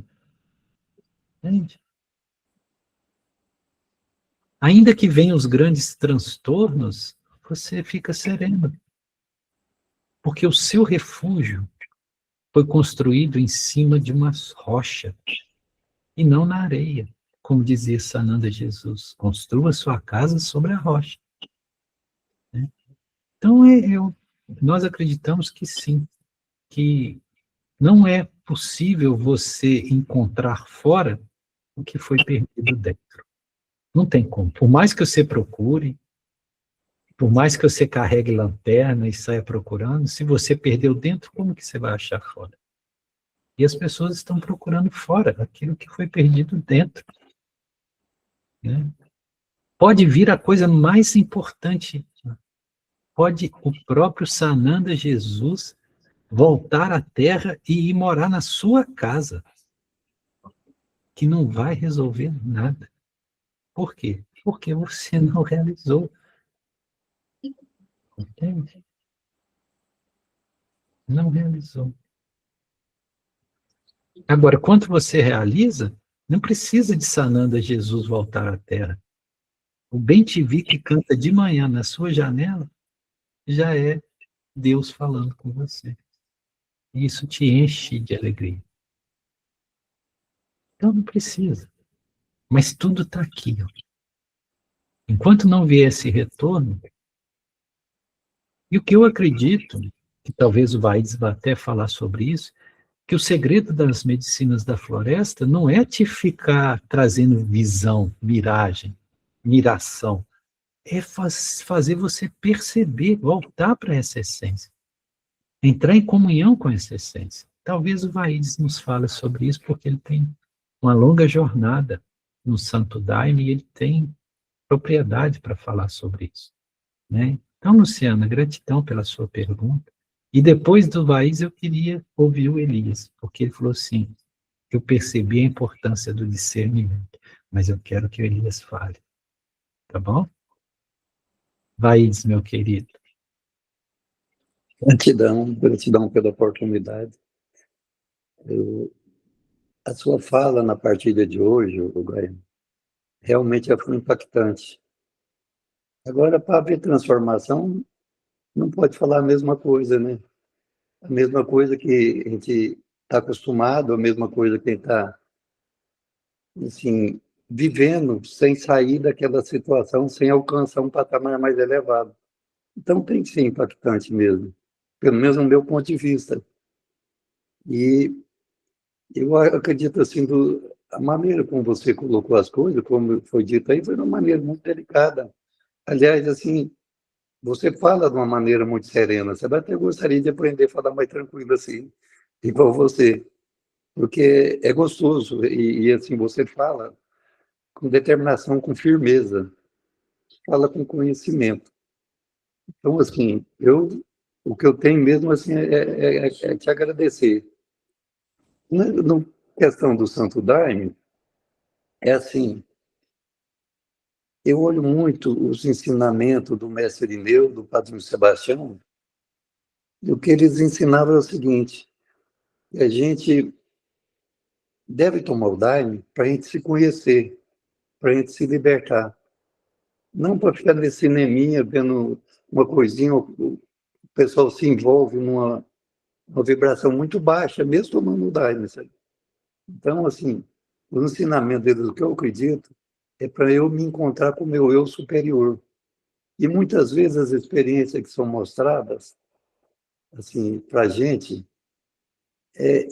Entende? Ainda que venham os grandes transtornos, você fica sereno. Porque o seu refúgio foi construído em cima de uma rocha e não na areia. Como dizia Sananda Jesus, construa sua casa sobre a rocha. Né? Então, nós acreditamos que sim, que não é possível você encontrar fora o que foi perdido dentro. Não tem como. Por mais que você procure, por mais que você carregue lanterna e saia procurando, se você perdeu dentro, como que você vai achar fora? E as pessoas estão procurando fora aquilo que foi perdido dentro. Né? Pode vir a coisa mais importante. Pode o próprio Sananda Jesus voltar à Terra e ir morar na sua casa, que não vai resolver nada. Por quê? Porque você não realizou. Entende? Não realizou. Agora, quando você realiza, não precisa de Sananda Jesus voltar à Terra. O bem-te-vi que canta de manhã na sua janela já é Deus falando com você. E isso te enche de alegria. Então não precisa. Mas tudo está aqui. Ó. Enquanto não vier esse retorno, e o que eu acredito, que talvez o Vaides vá até falar sobre isso, que o segredo das medicinas da floresta não é te ficar trazendo visão, miragem, miração, é fazer você perceber, voltar para essa essência, entrar em comunhão com essa essência. Talvez o Vaides nos fale sobre isso, porque ele tem uma longa jornada no Santo Daime e ele tem propriedade para falar sobre isso, né? Então, Luciana, gratidão pela sua pergunta. E depois do Vaides, eu queria ouvir o Elias, porque ele falou assim, eu percebi a importância do discernimento, mas eu quero que o Elias fale, tá bom? Vaides, meu querido. Gratidão pela oportunidade. A sua fala na partilha de hoje, Gaia, realmente foi impactante. Agora, para haver transformação, não pode falar a mesma coisa, né? A mesma coisa que a gente está acostumado, a mesma coisa que a gente está, assim, vivendo sem sair daquela situação, sem alcançar um patamar mais elevado. Então, tem que ser impactante mesmo, pelo menos no meu ponto de vista. E eu acredito, assim, a maneira como você colocou as coisas, como foi dito aí, foi de uma maneira muito delicada. Aliás, assim, você fala de uma maneira muito serena. Você até gostaria de aprender a falar mais tranquilo assim, igual você, porque é gostoso e assim, você fala com determinação, com firmeza, fala com conhecimento. Então, assim, o que eu tenho mesmo assim é te agradecer. Na questão do Santo Daime, é assim, eu olho muito os ensinamentos do mestre Irineu, do Padre Sebastião, e o que eles ensinavam é o seguinte: a gente deve tomar o Daime para a gente se conhecer, para a gente se libertar. Não para ficar nesse cineminha, vendo uma coisinha, o pessoal se envolve numa uma vibração muito baixa, mesmo tomando o Daime. Sabe? Então, assim, o ensinamento deles, o que eu acredito, é para eu me encontrar com o meu eu superior. E muitas vezes as experiências que são mostradas assim, para a gente,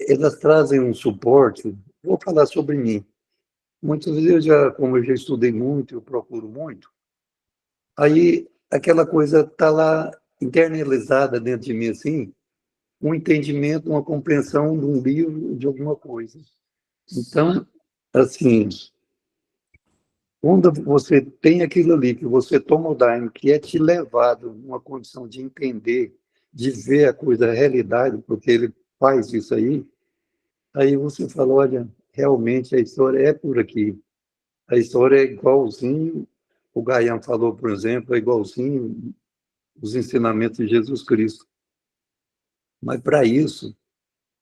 elas trazem um suporte. Vou falar sobre mim. Muitas vezes, como eu já estudei muito, eu procuro muito, aí aquela coisa está lá internalizada dentro de mim, assim, um entendimento, uma compreensão de um livro, de alguma coisa. Então, assim, quando você tem aquilo ali, que você toma o Daime, que é te levado numa condição de entender, de ver a coisa, a realidade, porque ele faz isso aí você fala, olha, realmente a história é por aqui. A história é igualzinho, o Gaian falou, por exemplo, é igualzinho os ensinamentos de Jesus Cristo. Mas para isso,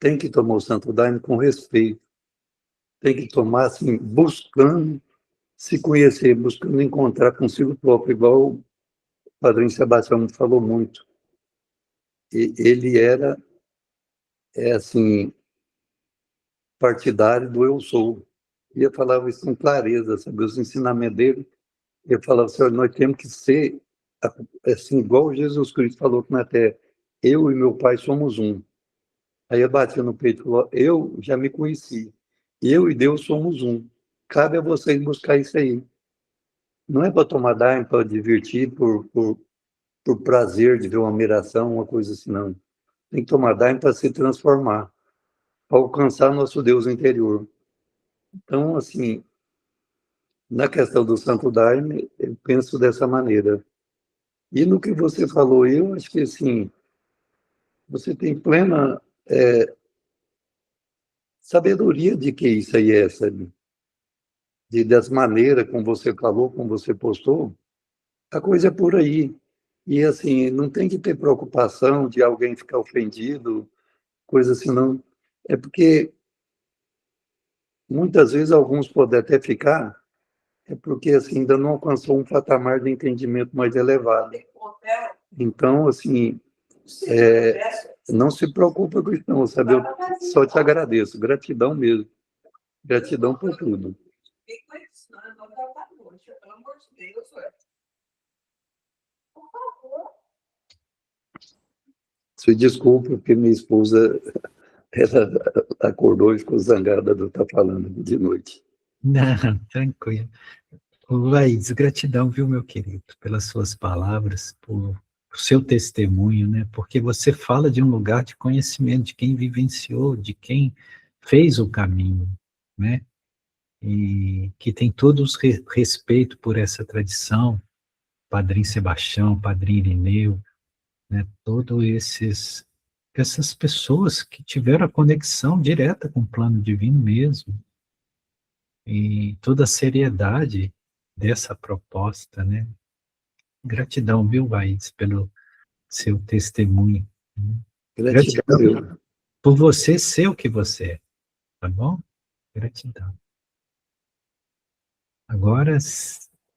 tem que tomar o Santo Daime com respeito. Tem que tomar, assim, buscando se conhecer, buscando encontrar consigo próprio, igual o Padrinho Sebastião falou muito. Ele era, assim, partidário do eu sou. E eu falava isso com clareza, sabe? Os ensinamentos dele, eu falava assim, nós temos que ser, assim, igual Jesus Cristo falou que na terra, eu e meu Pai somos um. Aí eu batia no peito e falou, eu já me conheci, eu e Deus somos um. Cabe a vocês buscar isso aí. Não é para tomar Daime, para divertir, por prazer de ver uma admiração, uma coisa assim, não. Tem que tomar Daime para se transformar, para alcançar nosso Deus interior. Então, assim, na questão do Santo Daime, eu penso dessa maneira. E no que você falou, eu acho que, assim, você tem plena sabedoria de que isso aí é, sabe? Das maneiras como você falou, como você postou, a coisa é por aí. E, assim, não tem que ter preocupação de alguém ficar ofendido, coisa assim, não. É porque, muitas vezes, alguns podem até ficar, é porque, assim, ainda não alcançou um patamar de entendimento mais elevado. Então, assim, não se preocupa com isso, não, sabe? Eu só te agradeço. Gratidão mesmo. Gratidão por tudo. Se desculpe, porque minha esposa ela acordou e ficou zangada do estar falando de noite. Não, tranquilo. Laís, gratidão, viu, meu querido, pelas suas palavras, por seu testemunho, né? Porque você fala de um lugar de conhecimento, de quem vivenciou, de quem fez o caminho, né? E que tem todos respeito por essa tradição, Padrinho Sebastião, Padrinho Irineu, né? Todos essas pessoas que tiveram a conexão direta com o plano divino mesmo, e toda a seriedade dessa proposta, né? Gratidão, viu, Laís, pelo seu testemunho. Gratidão. Gratidão por você ser o que você é, tá bom? Gratidão. Agora,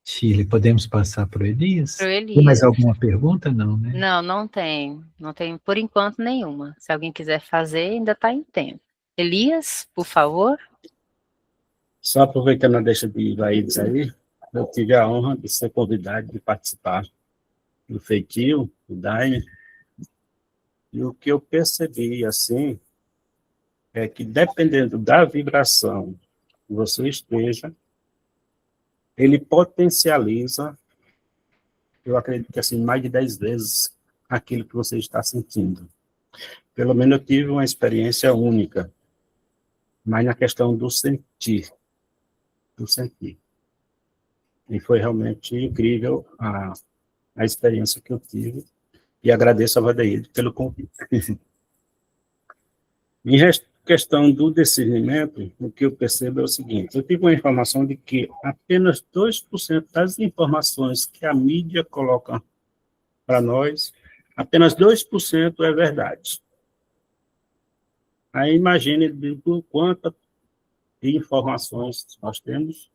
Chile, podemos passar para o Elias? Pro Tem mais Elias. alguma pergunta? Não, né? Não, não tenho por enquanto nenhuma. Se alguém quiser fazer, ainda está em tempo. Elias, por favor. Só aproveitando a deixa de Laís aí, eu tive a honra de ser convidado de participar do feitio, do Daime, e o que eu percebi, assim, é que dependendo da vibração que você esteja, ele potencializa, eu acredito que assim, mais de 10 vezes aquilo que você está sentindo. Pelo menos eu tive uma experiência única, mas na questão do sentir. E foi realmente incrível a experiência que eu tive, e agradeço a Valdeir pelo convite. Em questão do discernimento, o que eu percebo é o seguinte: eu tive uma informação de que apenas 2% das informações que a mídia coloca para nós, apenas 2% é verdade. Aí imagine do quanto de informações nós temos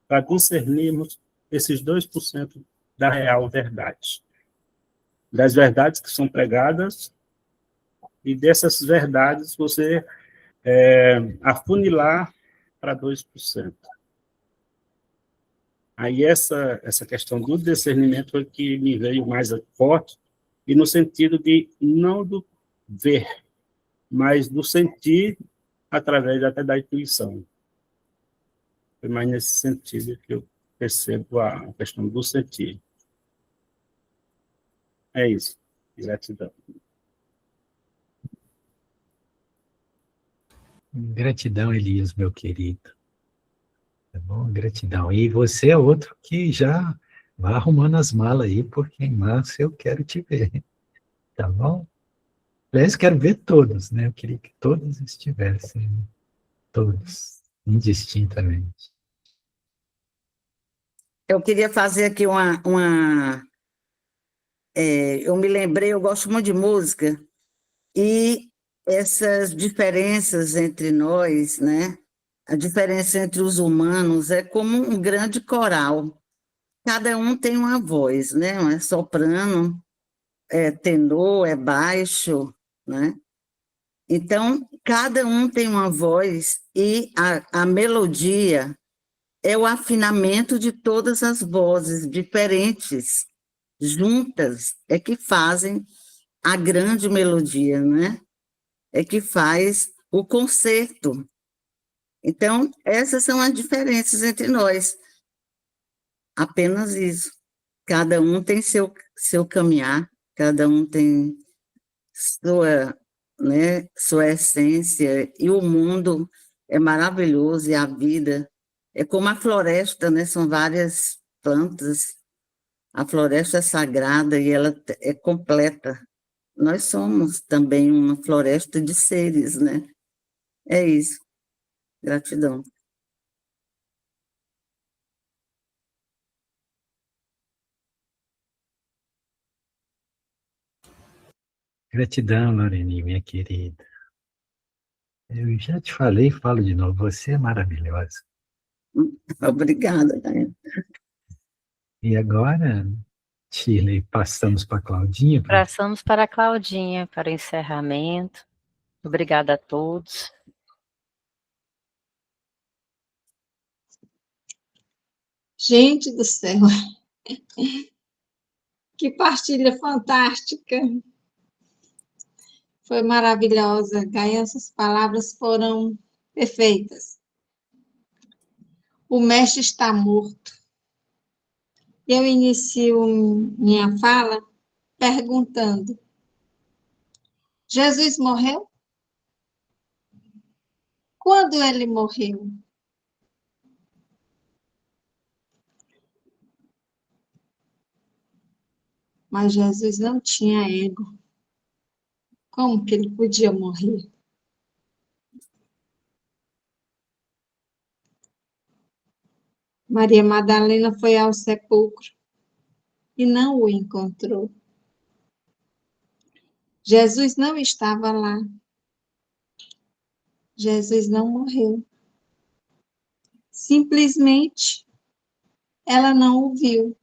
para discernirmos esses 2% da real verdade. Das verdades que são pregadas, e dessas verdades você afunilar para 2%. Aí essa questão do discernimento foi que me veio mais forte, e no sentido de não do ver, mas do sentir através até da intuição. Foi mais nesse sentido que eu percebo a questão do sentir. É isso. Gratidão. Gratidão, Elias, meu querido. Tá bom? Gratidão. E você é outro que já vai arrumando as malas aí, porque em março eu quero te ver. Tá bom? Aliás, quero ver todos, né? Eu queria que todos estivessem, todos, indistintamente. Eu queria fazer aqui eu me lembrei, eu gosto muito de música, e essas diferenças entre nós, né? A diferença entre os humanos é como um grande coral. Cada um tem uma voz, né? Um é soprano, é tenor, é baixo, né? Então, cada um tem uma voz, e a melodia é o afinamento de todas as vozes diferentes, juntas, é que fazem a grande melodia, né? É que faz o concerto. Então, essas são as diferenças entre nós. Apenas isso. Cada um tem seu caminhar, cada um tem sua essência, e o mundo é maravilhoso, e a vida é como a floresta, né? São várias plantas. A floresta é sagrada e ela é completa. Nós somos também uma floresta de seres, né? É isso. Gratidão. Gratidão, Loreni, minha querida. Eu já te falei, falo de novo, você é maravilhosa. Obrigada, Daiane. E agora, Shirley, passamos para a Claudinha. Passamos para a Claudinha, para o encerramento. Obrigada a todos. Gente do céu, que partilha fantástica. Foi maravilhosa, Gaia, essas palavras foram perfeitas. O mestre está morto. Eu inicio minha fala perguntando: Jesus morreu? Quando ele morreu? Mas Jesus não tinha ego. Como que ele podia morrer? Maria Madalena foi ao sepulcro e não o encontrou. Jesus não estava lá. Jesus não morreu. Simplesmente, ela não o viu.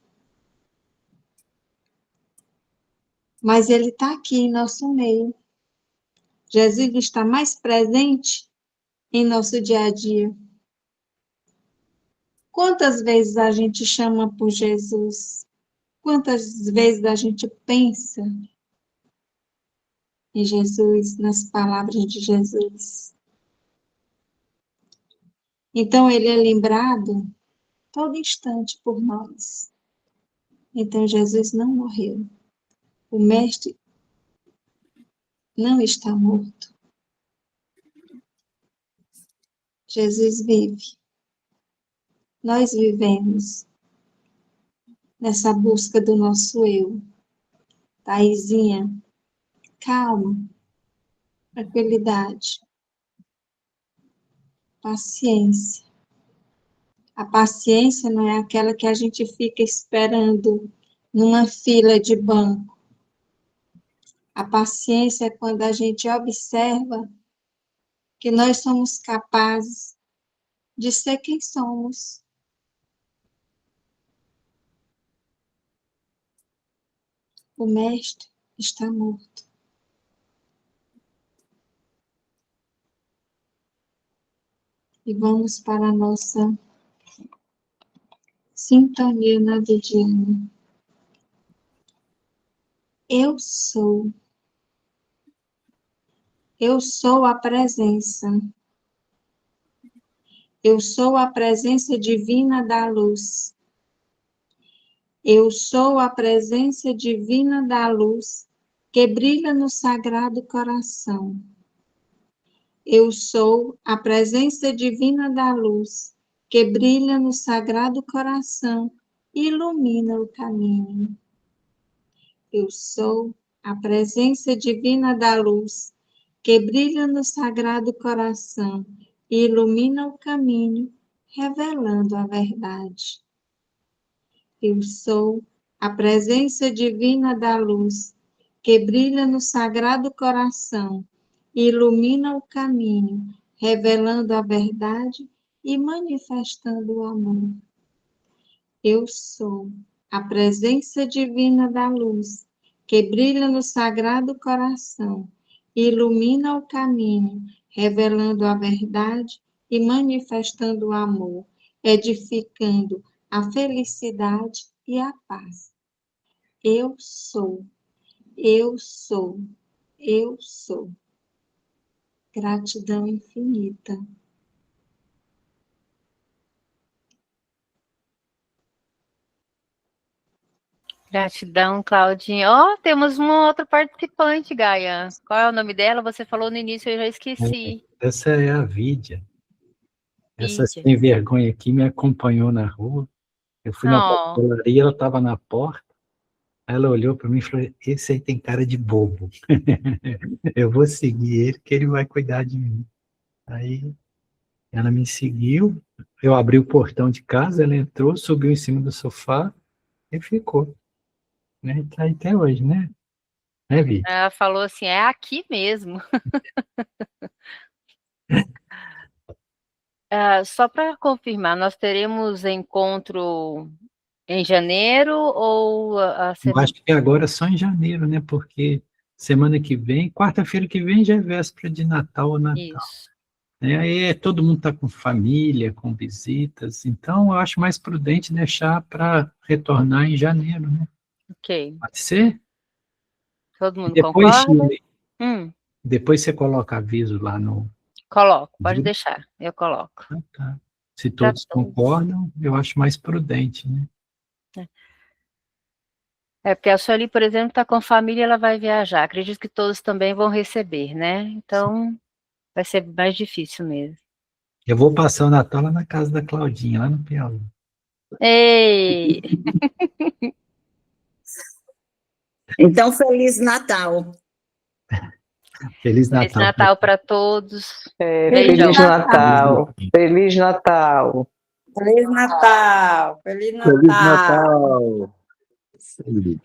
Mas ele está aqui em nosso meio. Jesus está mais presente em nosso dia a dia. Quantas vezes a gente chama por Jesus? Quantas vezes a gente pensa em Jesus, nas palavras de Jesus? Então, ele é lembrado todo instante por nós. Então, Jesus não morreu. O Mestre não está morto. Jesus vive. Nós vivemos nessa busca do nosso eu. Taizinha, calma, tranquilidade, paciência. A paciência não é aquela que a gente fica esperando numa fila de banco. A paciência é quando a gente observa que nós somos capazes de ser quem somos. O mestre está morto. E vamos para a nossa sintonia navidiana. Eu sou. Eu sou a presença. Eu sou a presença divina da luz. Eu sou a presença divina da luz que brilha no sagrado coração. Eu sou a presença divina da luz que brilha no sagrado coração e ilumina o caminho. Eu sou a presença divina da luz que brilha no sagrado coração e ilumina o caminho, revelando a verdade. Eu sou a presença divina da luz que brilha no sagrado coração e ilumina o caminho, revelando a verdade e manifestando o amor. Eu sou a presença divina da luz que brilha no sagrado coração e ilumina o caminho, revelando a verdade e manifestando o amor, edificando a felicidade e a paz. Eu sou, eu sou, eu sou. Gratidão infinita. Gratidão, Claudinha. Ó, temos uma outra participante, Gaia. Qual é o nome dela? Você falou no início, eu já esqueci. Essa é a Vídia. Essa Vídia. sem vergonha aqui me acompanhou na rua. Eu fui na Oh. papelaria, ela estava na porta. Ela olhou para mim e falou: esse aí tem cara de bobo. Eu vou seguir ele, que ele vai cuidar de mim. Aí ela me seguiu, eu abri o portão de casa, ela entrou, subiu em cima do sofá e ficou. Né? Tá aí até hoje, né? Né, Vi? Ela falou assim, é aqui mesmo. Só para confirmar, nós teremos encontro em janeiro ou a Eu semana? acho que agora é só em janeiro, né? Porque semana que vem, quarta-feira que vem já é véspera de Natal ou Natal. Isso. né? Aí todo mundo está com família, com visitas, então eu acho mais prudente deixar para retornar em janeiro, né? Ok. Pode ser? Todo mundo Depois, concorda? Shirley, depois você coloca aviso lá no... Coloco, pode deixar, eu coloco. Ah, tá. Se Pra todos todos. concordam, eu acho mais prudente, né? Porque a Sueli, por exemplo, está com família, ela vai viajar. Acredito que todos também vão receber, né? Então, vai ser mais difícil mesmo. Eu vou passar o Natal lá na casa da Claudinha, lá no Piauí. Ei! Então, Feliz Natal. Feliz Feliz Natal. Natal para todos. Feliz Beijão. Natal. Feliz Natal. Feliz Natal. Feliz Feliz Natal. Feliz.